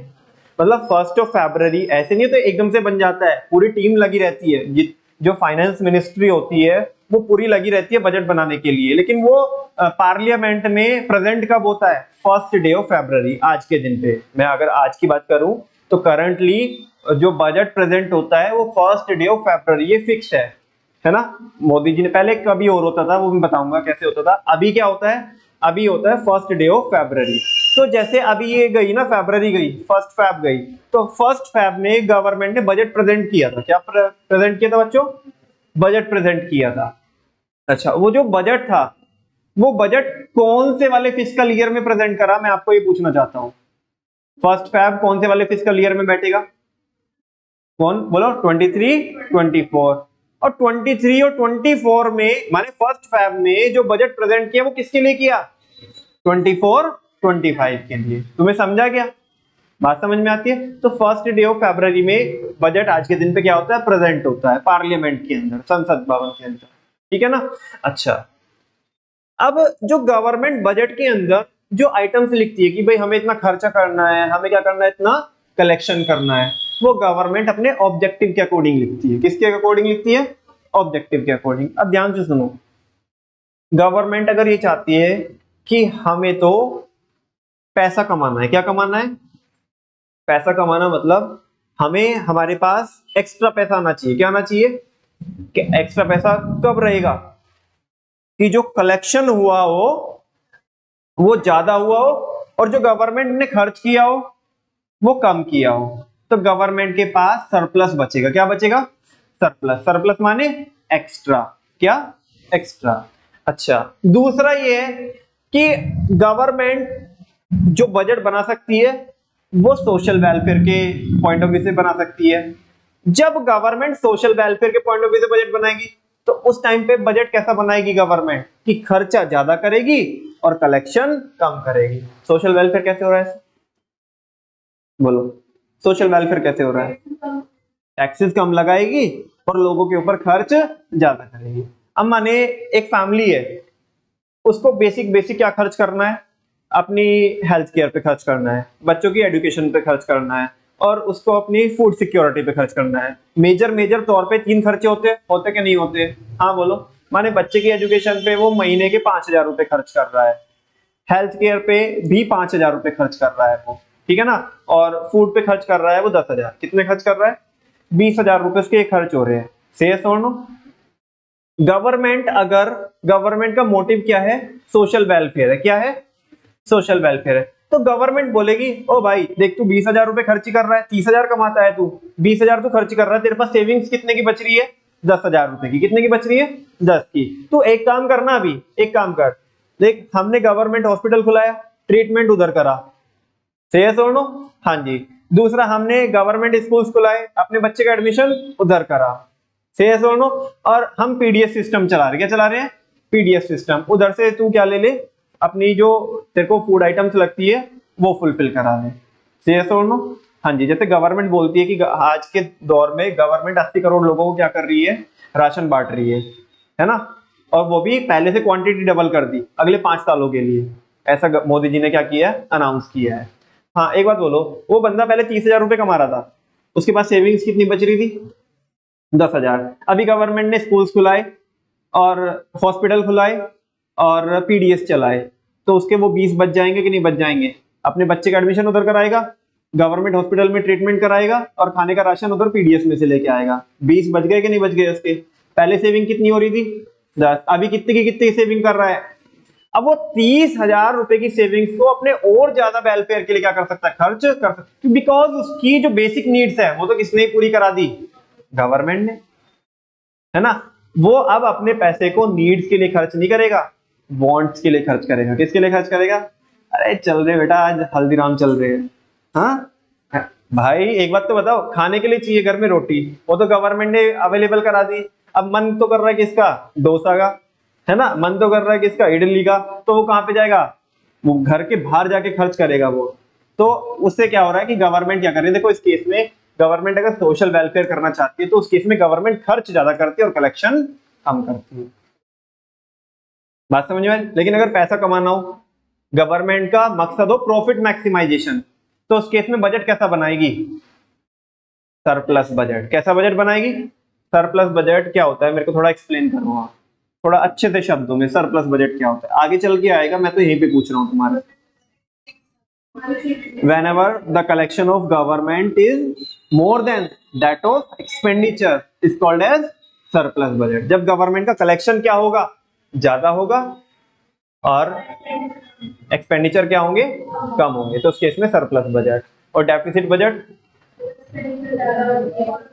मतलब 1 फरवरी। ऐसे नहीं तो एकदम से बन जाता है, पूरी टीम लगी रहती है, जो फाइनेंस मिनिस्ट्री होती है वो पूरी लगी रहती है बजट बनाने के लिए। लेकिन वो पार्लियामेंट में प्रेजेंट कब होता है, 1 फरवरी, आज के दिन पे। मैं अगर आज की बात करूं तो करंटली जो बजट प्रेजेंट होता है वो 1 फरवरी, ये फिक्स है ना। मोदी जी ने, पहले कभी और होता था वो मैं बताऊंगा कैसे होता था। अभी क्या होता है, अभी होता है 1 फरवरी। तो जैसे अभी ये गई ना, फरवरी गई, 1 फरवरी गई, तो 1 फरवरी में गवर्नमेंट ने बजट प्रेजेंट किया था। क्या प्रेजेंट किया था बच्चों, बजट प्रेजेंट किया था। अच्छा, वो जो बजट था वो बजट कौन से वाले फिस्कल ईयर में प्रेजेंट करा, मैं आपको ये पूछना चाहता हूं। 1 फरवरी कौन से वाले फिस्कल ईयर में बैठेगा, कौन बोलो, 23, 24। और 23 और 24 में, माने 1 फरवरी में जो बजट प्रेजेंट किया वो किसके लिए किया, 24, 25 के लिए। तुम्हें समझा क्या, बात समझ में आती है। तो 1 फरवरी में बजट आज के दिन पे क्या होता है, प्रेजेंट होता है पार्लियामेंट के अंदर, संसद भवन के अंदर, ठीक है ना। अच्छा, अब जो गवर्नमेंट बजट के अंदर जो आइटम्स लिखती है कि भाई हमें इतना खर्चा करना है, हमें क्या करना है, इतना कलेक्शन करना है, वो गवर्नमेंट अपने ऑब्जेक्टिव के अकॉर्डिंग लिखती है। किसके अकॉर्डिंग लिखती है, ऑब्जेक्टिव के अकॉर्डिंग। अब ध्यान से सुनो, गवर्नमेंट अगर ये चाहती है कि हमें तो पैसा कमाना है, क्या कमाना है, पैसा कमाना, मतलब हमें हमारे पास एक्स्ट्रा पैसा आना चाहिए। क्या आना चाहिए, कि एक्स्ट्रा पैसा कब रहेगा, कि जो कलेक्शन हुआ हो वो ज्यादा हुआ हो और जो गवर्नमेंट ने खर्च किया हो वो कम किया हो, तो गवर्नमेंट के पास सरप्लस बचेगा। क्या बचेगा, सरप्लस। सरप्लस माने एक्स्ट्रा, क्या, एक्स्ट्रा। अच्छा, दूसरा ये है कि गवर्नमेंट जो बजट बना सकती है वो सोशल वेलफेयर के पॉइंट ऑफ व्यू से बना सकती है। जब गवर्नमेंट सोशल वेलफेयर के पॉइंट ऑफ व्यू से बजट बनाएगी तो उस टाइम पे बजट कैसा बनाएगी गवर्नमेंट, कि खर्चा ज्यादा करेगी और कलेक्शन कम करेगी। सोशल वेलफेयर कैसे हो रहा है, बोलो, सोशल वेलफेयर कैसे हो रहा है, टैक्सेस कम लगाएगी और लोगों के ऊपर खर्च ज्यादा करेगी। अब माने एक फैमिली है, उसको बेसिक क्या खर्च करना है, अपनी हेल्थ केयर पे खर्च करना है, बच्चों की एजुकेशन पे खर्च करना है, और उसको अपनी फूड सिक्योरिटी पे खर्च करना है। मेजर तौर पे 3 खर्चे होते कि नहीं होते, हाँ बोलो। माने बच्चे की एजुकेशन पे वो महीने के 5,000 रुपए खर्च कर रहा है, हेल्थ केयर पे भी 5,000 रुपए खर्च कर रहा है वो, ठीक है ना, और फूड पे खर्च कर रहा है वो 10,000। कितने खर्च कर रहा है, 20,000 रुपए उसके खर्च हो रहे हैं। सही है सोनो? गवर्नमेंट का मोटिव क्या है? सोशल वेलफेयर है। क्या है? सोशल वेलफेयर है। तो गवर्नमेंट बोलेगी ओ भाई देख, तू 20,000 रुपए खर्च कर रहा है, 30,000 कमाता है, तू 20,000 तू खर्च कर रहा है, तेरे पास सेविंग्स कितने की बच रही है? 10,000 रुपए की। कितने की बच रही है? 10 की। तू एक काम करना, अभी एक काम कर, देख हमने गवर्नमेंट हॉस्पिटल खुलाया, ट्रीटमेंट उधर करा। सही है सोनो? हाँ जी। दूसरा, हमने गवर्नमेंट स्कूल्स खुलाए, अपने बच्चे का एडमिशन उधर करा। सही है सोनो? और हम पीडीएस सिस्टम चला रहे, क्या चला रहे हैं? PDS system. उधर से तू क्या ले ले, अपनी जो तेरे को फूड आइटम्स लगती है वो फुलफिल करा ले। सही है सोनो? हाँ जी। जैसे गवर्नमेंट बोलती है कि आज के दौर में गवर्नमेंट 80 करोड़ लोगों को क्या कर रही है? राशन बांट रही है ना? और वो भी पहले से क्वांटिटी डबल कर दी अगले 5 सालों के लिए। ऐसा मोदी जी ने क्या किया है? अनाउंस किया है। हाँ एक बात बोलो, वो बंदा पहले 30,000 रुपए कमा रहा था, उसके पास सेविंग्स कितनी बच रही थी? 10,000। अभी गवर्नमेंट ने स्कूल्स खुलाए और हॉस्पिटल खुलाए और पीडीएस चलाए, तो उसके वो 20 बच जाएंगे कि नहीं बच जाएंगे? अपने बच्चे का एडमिशन उधर कराएगा, गवर्नमेंट हॉस्पिटल में ट्रीटमेंट कराएगा और खाने का राशन उधर पीडीएस में से लेके आएगा। 20 बच गए कि नहीं बच गए उसके? पहले सेविंग कितनी हो रही थी? 10। अभी कितने की कितनी सेविंग कर रहा है? अब वो 30,000 रुपए की सेविंग्स को अपने और ज्यादा वेलफेयर के लिए क्या कर सकता है? खर्च कर सकता है, बिकॉज उसकी जो बेसिक नीड्स है वो तो किसने ही पूरी करा दी? गवर्नमेंट ने। है ना? वो अब अपने पैसे को नीड्स के लिए खर्च नहीं करेगा, वांट्स के लिए खर्च करेगा। किसके लिए खर्च करेगा? अरे चल रहे बेटा, आज हल्दीराम चल रहे हैं। हाँ भाई एक बात तो बताओ, खाने के लिए चाहिए घर में रोटी, वो तो गवर्नमेंट ने अवेलेबल करा दी। अब मन तो कर रहा है किसका? डोसा का। है ना? मन तो कर रहा है किसका? इडली का। तो वो कहां पे जाएगा? वो घर के बाहर जाके खर्च करेगा वो। तो उससे क्या हो रहा है कि गवर्नमेंट क्या कर रही है? देखो इस केस में गवर्नमेंट अगर सोशल वेलफेयर करना चाहती है तो उस केस में गवर्नमेंट खर्च ज्यादा करती है और कलेक्शन कम करती है। बात समझ में आई? लेकिन अगर पैसा कमाना हो, गवर्नमेंट का मकसद हो प्रॉफिट मैक्सिमाइजेशन, तो उस केस में बजट कैसा बनाएगी? Surplus budget. कैसा बजट बनाएगी? सरप्लस बजट क्या होता है मेरे को थोड़ा एक्सप्लेन करो आप, थोड़ा अच्छे से शब्दों में। सरप्लस बजट क्या होता है आगे चल के आएगा, मैं तो यहीं पे पूछ रहा हूं तुम्हारे। whenever the collection of government is more than that of expenditure is called as surplus budget। जब गवर्नमेंट का कलेक्शन क्या होगा? ज्यादा होगा और एक्सपेंडिचर क्या होंगे? कम होंगे, तो उस केस में सरप्लस बजट। और डेफिसिट बजट,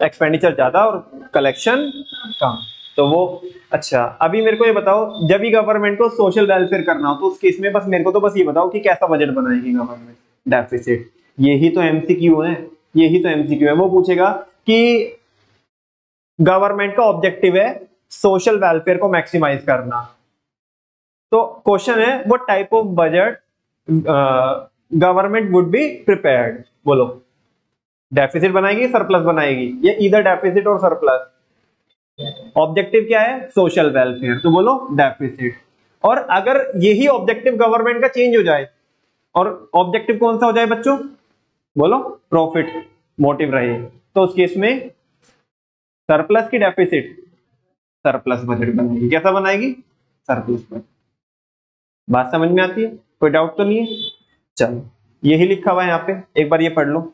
एक्सपेंडिचर ज्यादा और कलेक्शन कम। तो वो अच्छा, अभी मेरे को ये बताओ, जब भी गवर्नमेंट को सोशल वेलफेयर करना हो तो उस केस में बस मेरे को तो बस ये बताओ कि कैसा बजट बनाएगी गवर्नमेंट? डेफिसिट। यही तो एमसीक्यू है, यही तो एमसीक्यू है। वो पूछेगा कि गवर्नमेंट का ऑब्जेक्टिव है सोशल वेलफेयर को मैक्सिमाइज करना, तो क्वेश्चन है what type of budget government would be prepared? बोलो, डेफिसिट बनाएगी सरप्लस बनाएगी, या इधर डेफिसिट और सरप्लस? ऑब्जेक्टिव क्या है? सोशल वेलफेयर, तो बोलो डेफिसिट। और अगर यही ऑब्जेक्टिव गवर्नमेंट का चेंज हो जाए और ऑब्जेक्टिव कौन सा हो जाए बच्चों? बोलो, प्रॉफिट मोटिव रहे, तो उस केस में सरप्लस की डेफिसिट? सरप्लस बजट बनाएगी। कैसा बनाएगी? Surplus budget. बात समझ में आती है? कोई डाउट तो नहीं है? चलो, यही लिखा हुआ है यहाँ पे, एक बार ये पढ़ लो।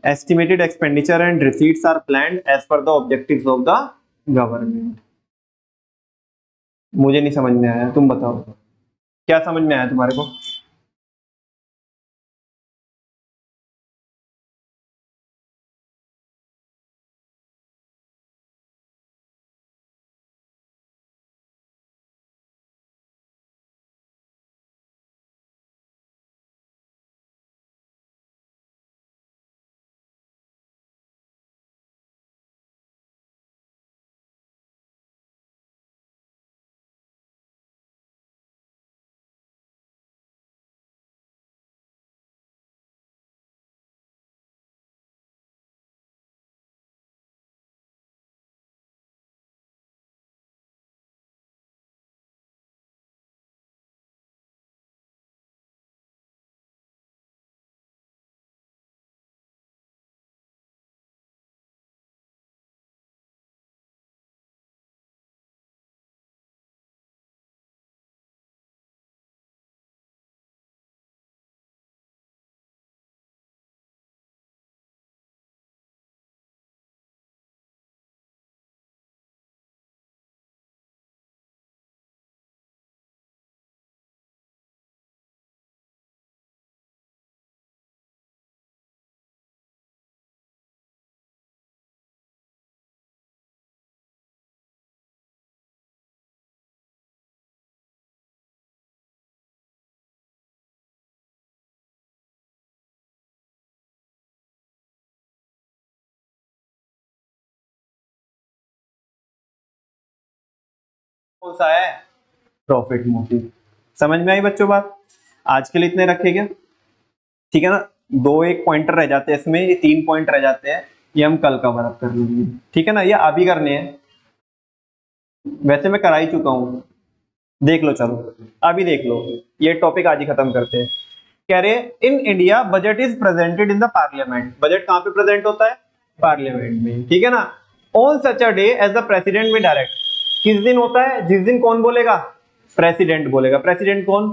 Estimated expenditure and receipts are planned as per the objectives of the government. मुझे नहीं समझ में आया, तुम बताओ क्या समझ में आया तुम्हारे को? कौन सा है, प्रॉफिट मोटिव। समझ में आई बच्चों बात? आज के लिए इतने रखेगा, ठीक है ना। दो एक पॉइंटर रह जाते हैं इसमें, ये 3 पॉइंट रह जाते हैं, ये हम कल कवर अप कर लेंगे, ठीक है ना। ये अभी करने हैं, वैसे मैं करा ही चुका हूं, देख लो। चलो अभी देख लो, ये टॉपिक आज ही खत्म करते हैं। कह रहे in India budget is presented in the parliament. Budget कहां पे प्रेजेंट होता है, पार्लियामेंट में, ठीक है ना। On such a day as the president में डायरेक्ट, किस दिन होता है, जिस दिन कौन बोलेगा, प्रेसिडेंट बोलेगा। प्रेसिडेंट कौन,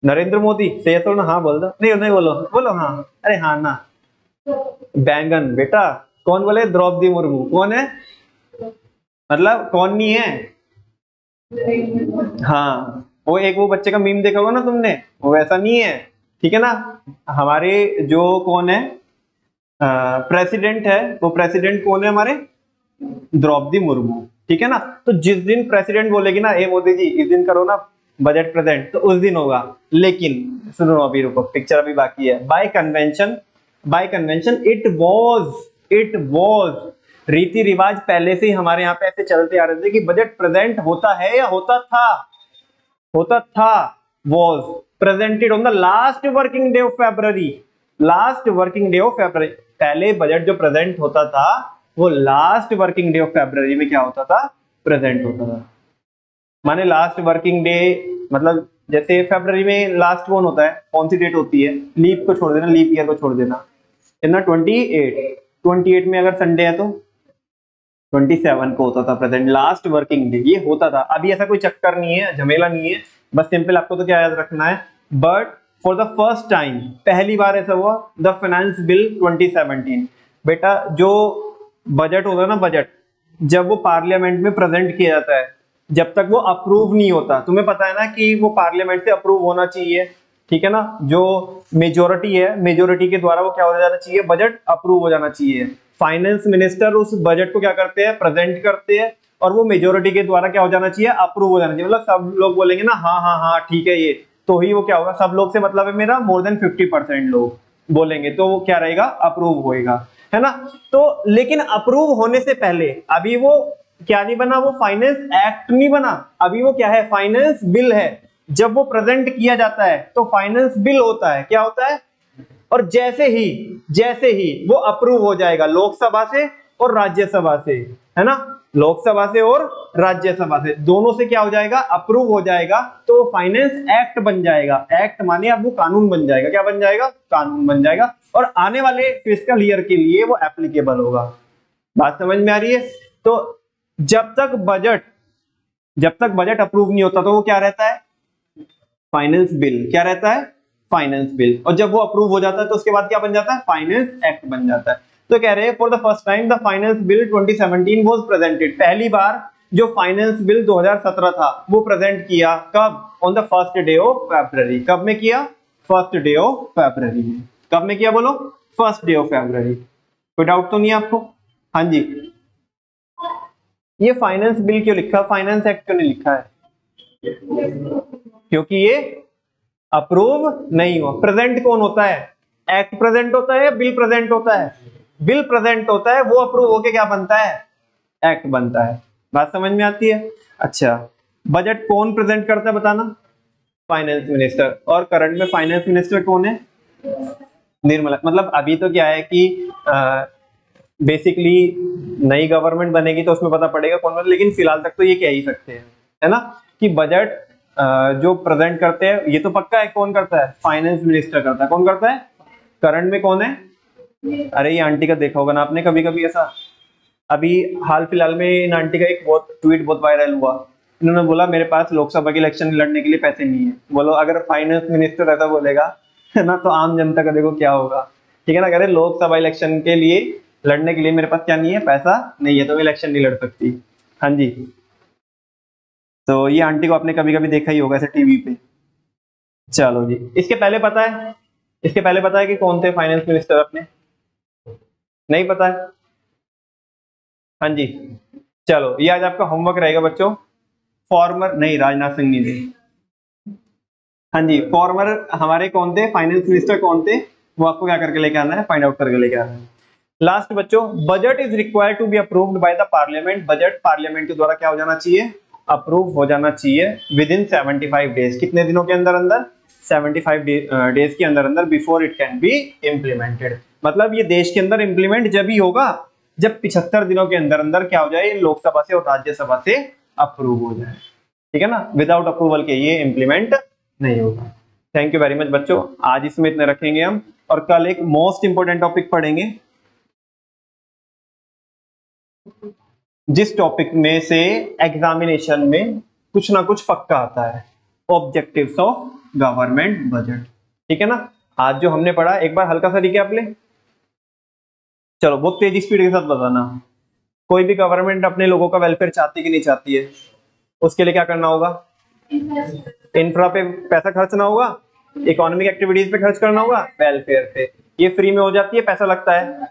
नरेंद्र मोदी। सही है तो ना, हाँ बोल दो, नहीं नहीं बोलो, बोलो हाँ, अरे हाँ ना। बैंगन बेटा, कौन बोले, द्रौपदी मुर्मू। कौन है, मतलब कौन नहीं है, हाँ वो एक वो बच्चे का मीम देखा होगा ना तुमने, वो वैसा नहीं है, ठीक है ना। हमारे जो कौन है प्रेसिडेंट है, वो प्रेसिडेंट कौन है हमारे, द्रौपदी मुर्मू, ठीक है ना। तो जिस दिन प्रेसिडेंट बोलेगी ना, ए मोदी जी इस दिन करो ना बजट प्रेजेंट, तो उस दिन होगा। लेकिन सुनो अभी रुको, पिक्चर अभी बाकी है। बाय कन्वेंशन इट वॉज रीति रिवाज पहले से ही हमारे यहाँ पे ऐसे चलते आ रहे थे कि बजट प्रेजेंट होता है या होता था, was presented on the last working day of February. पहले बजट जो प्रेजेंट होता था वो last working day of February में क्या होता था, प्रेजेंट होता था। माने लास्ट वर्किंग डे, मतलब जैसे फरवरी में लास्ट कौन होता है, कौन सी डेट होती है, लीप को छोड़ देना, लीप ईयर को छोड़ देना, कितना 28 में अगर संडे है तो 27 को होता था प्रेजेंट, लास्ट वर्किंग डे ये होता था। अभी ऐसा कोई चक्कर नहीं है, झमेला नहीं है, बस सिंपल आपको तो क्या याद रखना है, but for the first time, पहली बार ऐसा हुआ, द फाइनेंस बिल 2017। बेटा जो बजट होता है ना, बजट जब वो पार्लियामेंट में प्रेजेंट किया जाता है, जब तक वो अप्रूव नहीं होता, तुम्हें पता है ना कि वो पार्लियामेंट से अप्रूव होना चाहिए, ठीक है ना। जो मेजोरिटी है, मेजोरिटी के द्वारा वो क्या हो जाना चाहिए, बजट अप्रूव हो जाना चाहिए। फाइनेंस मिनिस्टर उस बजट को क्या करते हैं, प्रेजेंट करते हैं, और वो मेजोरिटी के द्वारा क्या हो जाना चाहिए, अप्रूव हो जाना चाहिए। मतलब सब लोग बोलेंगे ना हाँ हाँ हाँ ठीक है ये, तो ही वो क्या होगा, सब लोग से मतलब है मेरा मोर देन 50% लोग बोलेंगे तो वो क्या रहेगा, अप्रूव होएगा, है ना। तो लेकिन अप्रूव होने से पहले अभी वो क्या नहीं बना, वो फाइनेंस एक्ट नहीं बना, अभी वो क्या है, फाइनेंस बिल है। जब वो प्रेजेंट किया जाता है तो फाइनेंस बिल होता है, क्या होता है, और जैसे ही वो अप्रूव हो जाएगा लोकसभा से और राज्यसभा से, है ना, लोकसभा से और राज्यसभा से, दोनों से क्या हो जाएगा, अप्रूव हो जाएगा, तो फाइनेंस एक्ट बन जाएगा। एक्ट माने अब वो कानून बन जाएगा, क्या बन जाएगा, कानून बन जाएगा, और आने वाले फिस्कल ईयर के लिए वो एप्लीकेबल होगा। बात समझ में आ रही है? तो जब तक बजट अप्रूव नहीं होता तो वो क्या रहता है, फाइनेंस बिल, क्या रहता है, फाइनेंस बिल, और जब वो अप्रूव हो जाता है तो उसके बाद क्या बन जाता है, फाइनेंस एक्ट बन जाता है। तो कह रहे हैं for the first time the finance bill 2017 was presented, पहली बार जो फाइनेंस बिल 2017 था वो प्रेजेंट किया, कब, on the first day of February. कब में किया, फर्स्ट डे ऑफ फरवरी में। कब में किया बोलो, फर्स्ट डे ऑफ फरवरी। कोई डाउट तो नहीं है आपको? हाँ जी। ये फाइनेंस बिल क्यों लिखा, फाइनेंस एक्ट क्यों नहीं लिखा है, क्योंकि ये अप्रूव नहीं हुआ। प्रेजेंट कौन होता है, एक्ट प्रेजेंट होता है, बिल प्रेजेंट होता है, बिल प्रेजेंट होता है, वो अप्रूव होके क्या बनता है, एक्ट बनता है। बात समझ में आती है? अच्छा, बजट कौन प्रेजेंट करता है बताना, फाइनेंस मिनिस्टर, और करंट में फाइनेंस मिनिस्टर कौन है, निर्मला। मतलब अभी तो क्या है कि बेसिकली नई गवर्नमेंट बनेगी तो उसमें पता पड़ेगा कौन बने, लेकिन फिलहाल तक तो ये कह ही सकते हैं, है ना, कि बजट जो प्रेजेंट करते हैं, ये तो पक्का है कौन करता है, फाइनेंस मिनिस्टर करता है। कौन करता है, करंट में कौन है, अरे ये आंटी का देखा होगा ना आपने कभी कभी ऐसा, अभी हाल फिलहाल में इन आंटी का एक ट्वीट बहुत वायरल हुआ, इन्होंने बोला मेरे पास लोकसभा के इलेक्शन लड़ने के लिए पैसे नहीं है। बोलो अगर फाइनेंस मिनिस्टर ऐसा बोलेगा, है ना, तो आम जनता का देखो क्या होगा, ठीक है ना। अगर लोकसभा इलेक्शन के लिए लड़ने के लिए मेरे पास क्या नहीं है, पैसा नहीं है, तो मैं इलेक्शन नहीं लड़ सकती। हाँ जी, तो ये आंटी को आपने कभी कभी देखा ही होगा ऐसे टीवी पे। चलो जी, इसके पहले पता है कि कौन थे फाइनेंस मिनिस्टर अपने, नहीं पता है? हाँ जी, चलो ये आज आपका होमवर्क रहेगा बच्चों। फॉर्मर नहीं, राजनाथ सिंह नहीं थे। हाँ जी, फॉर्मर हमारे कौन थे, फाइनेंस मिनिस्टर कौन थे, वो आपको क्या करके लेके आना है, फाइंड आउट करके लेके आना है। लास्ट बच्चों, budget is required to be approved by the parliament. Budget parliament के द्वारा क्या हो जाना चाहिए, अप्रूव हो जाना चाहिए विद इन 75 डेज। कितने दिनों के अंदर अंदर? 75 डेज के अंदर अंदर, before it can be implemented. मतलब ये देश के अंदर इम्प्लीमेंट जब ही होगा जब 75 दिनों के अंदर अंदर क्या हो जाए, लोकसभा से और राज्यसभा से अप्रूव हो जाए। ठीक है ना, विदाउट अप्रूवल के ये इम्प्लीमेंट नहीं होगा। थैंक यू वेरी मच बच्चों, आज इसमें इतने रखेंगे हम, और कल एक मोस्ट इंपोर्टेंट टॉपिक पढ़ेंगे जिस टॉपिक में से एग्जामिनेशन में कुछ ना कुछ पक्का आता है, ऑब्जेक्टिव्स ऑफ गवर्नमेंट बजट। ठीक है ना, आज जो हमने पढ़ा एक बार हल्का सा रिकैप ले। चलो बहुत तेजी स्पीड के साथ बताना। कोई भी गवर्नमेंट अपने लोगों का वेलफेयर चाहती कि नहीं चाहती है? उसके लिए क्या करना होगा? इंफ्रा पे पैसा खर्चना होगा, इकोनॉमिक एक्टिविटीज पे खर्च करना होगा, वेलफेयर पे। ये फ्री में हो जाती है, पैसा लगता है,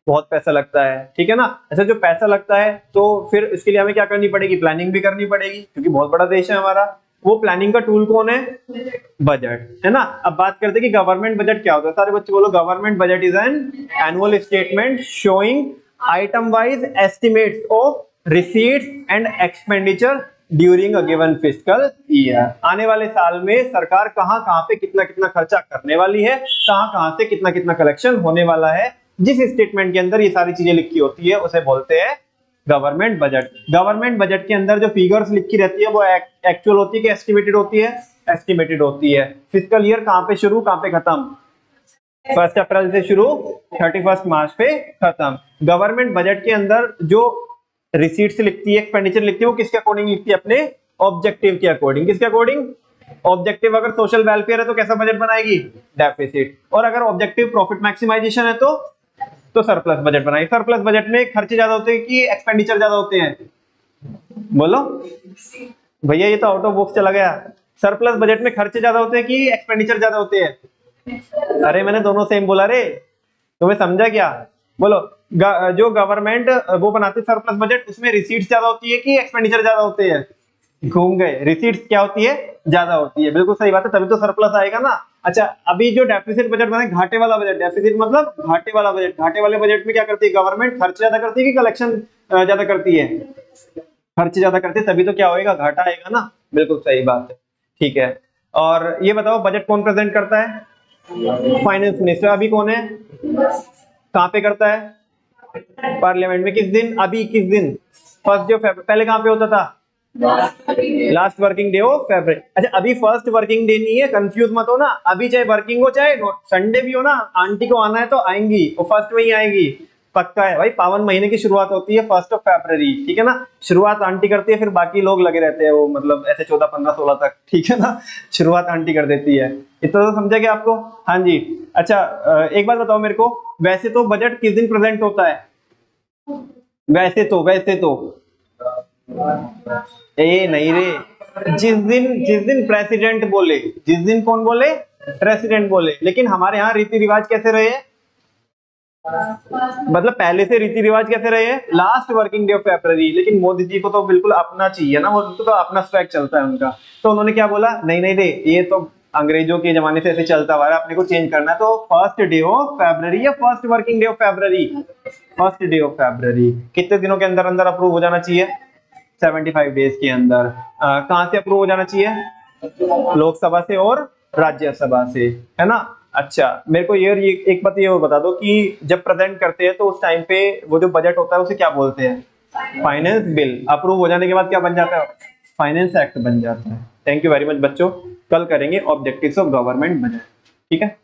बहुत पैसा लगता है। ठीक है ना, अच्छा जो पैसा लगता है तो फिर इसके लिए हमें क्या करनी पड़ेगी? प्लानिंग भी करनी पड़ेगी, क्योंकि बहुत बड़ा देश है हमारा। वो प्लानिंग का टूल कौन है? बजट, है ना। अब बात करते हैं कि गवर्नमेंट बजट क्या होता है। सारे बच्चे बोलो, government budget is an annual statement showing item wise estimates of receipts and expenditure during a given fiscal year. आने वाले साल में सरकार कहां कहां पे कितना कितना खर्चा करने वाली है, कहां कहां से कितना कितना कलेक्शन होने वाला है, जिस स्टेटमेंट के अंदर ये सारी चीजें लिखी होती है उसे बोलते हैं गवर्नमेंट बजट। गवर्नमेंट बजट के अंदर जो फिगर्स लिखी रहती है वो एक्चुअल होती है कि एस्टिमेटेड होती है? एस्टिमेटेड होती है। फिस्कल ईयर कहां पे शुरू कहां पे खत्म? 1 अप्रैल से शुरू, 31 मार्च पे खत्म। गवर्नमेंट बजट के अंदर जो रिसीट्स लिखती है, एक्सपेंडिचर लिखती है, वो किसके अकॉर्डिंग लिखती है? अपने ऑब्जेक्टिव के अकॉर्डिंग। किसके अकॉर्डिंग? ऑब्जेक्टिव अगर सोशल वेलफेयर है तो कैसा बजट बनाएगी? डेफिसिट। और अगर ऑब्जेक्टिव प्रॉफिट मैक्सिमाइजेशन है तो सरप्लस बजट बनाएगी। सरप्लस बजट में खर्चे ज्यादा होते हैं कि एक्सपेंडिचर ज्यादा होते हैं? बोलो भैया, ये तो आउट ऑफ बॉक्स चला गया। सरप्लस बजट में खर्चे ज्यादा होते हैं कि एक्सपेंडिचर ज्यादा होते हैं? अरे मैंने दोनों सेम बोला रे, तुम्हें समझा क्या? बोलो, जो गवर्नमेंट वो बनाती है सरप्लस बजट, उसमें रिसीट्स ज्यादा होती है कि एक्सपेंडिचर ज्यादा होते हैं? घूम गए, रिसीट्स क्या होती है? ज्यादा होती है। बिल्कुल सही बात है, तभी तो सरप्लस आएगा ना। अच्छा, अभी जो डेफिसिट बजट बना, घाटे वाला बजट, डेफिसिट मतलब घाटे वाला बजट। घाटे वाले बजट में क्या करती है गवर्नमेंट? खर्च ज्यादा करती है कि कलेक्शन ज्यादा करती है? खर्च ज्यादा करती है, तभी तो क्या होएगा? घाटा आएगा ना। बिल्कुल सही बात है। ठीक है, और ये बताओ बजट कौन प्रेजेंट करता है? Finance minister. अभी कौन है? कहां पे करता है? पार्लियामेंट में। किस दिन? अभी किस दिन? 1 फेब्रुअरी। पहले कहां पे होता था? Last working day of February. अच्छा, अभी फर्स्ट वर्किंग डे नहीं है, कंफ्यूज मत हो ना। अभी चाहे वर्किंग हो चाहे संडे भी हो ना, आंटी को आना है तो आएंगी, वो फर्स्ट में ही आएगी, पक्का है भाई। पावन महीने की शुरुआत होती है 1 फरवरी। ठीक है ना, शुरुआत आंटी करती है, फिर बाकी लोग लगे रहते हैं वो, मतलब ऐसे 14, 15, 16 तक। ठीक है ना, शुरुआत आंटी कर देती है। इतना तो समझा क्या आपको? हाँ जी। अच्छा, एक बात बताओ मेरे को, वैसे तो बजट किस दिन प्रेजेंट होता है? वैसे तो ए नहीं रे, जिस दिन प्रेसिडेंट बोले। जिस दिन कौन बोले? प्रेसिडेंट बोले। लेकिन हमारे यहाँ रीति रिवाज कैसे रहे हैं? मतलब पहले से रीति रिवाज कैसे रहे हैं? Last working day of February. लेकिन मोदी जी को तो बिल्कुल अपना चाहिए ना, वो तो अपना स्वैग चलता है उनका। तो उन्होंने क्या बोला? नहीं रे, ये तो अंग्रेजों के जमाने से ऐसे चलता हुआ है, अपने को चेंज करना है। तो 1 डे ऑफ फरवरी या first working day of February? 1 day of February. कितने दिनों के अंदर अंदर अप्रूव हो जाना चाहिए? 75 डेज के अंदर। कहां से अप्रूव हो जाना चाहिए? लोकसभा से और राज्यसभा से, है ना। अच्छा, मेरे को ये एक बात ये और बता दो कि जब प्रेजेंट करते हैं तो उस टाइम पे वो जो बजट होता है उसे क्या बोलते हैं? Finance bill. अप्रूव हो जाने के बाद क्या बन जाता है? फाइनेंस एक्ट बन जाता है। थैंक यू वेरी मच बच्चों, कल करेंगे ऑब्जेक्टिव्स ऑफ गवर्नमेंट बजट। ठीक है।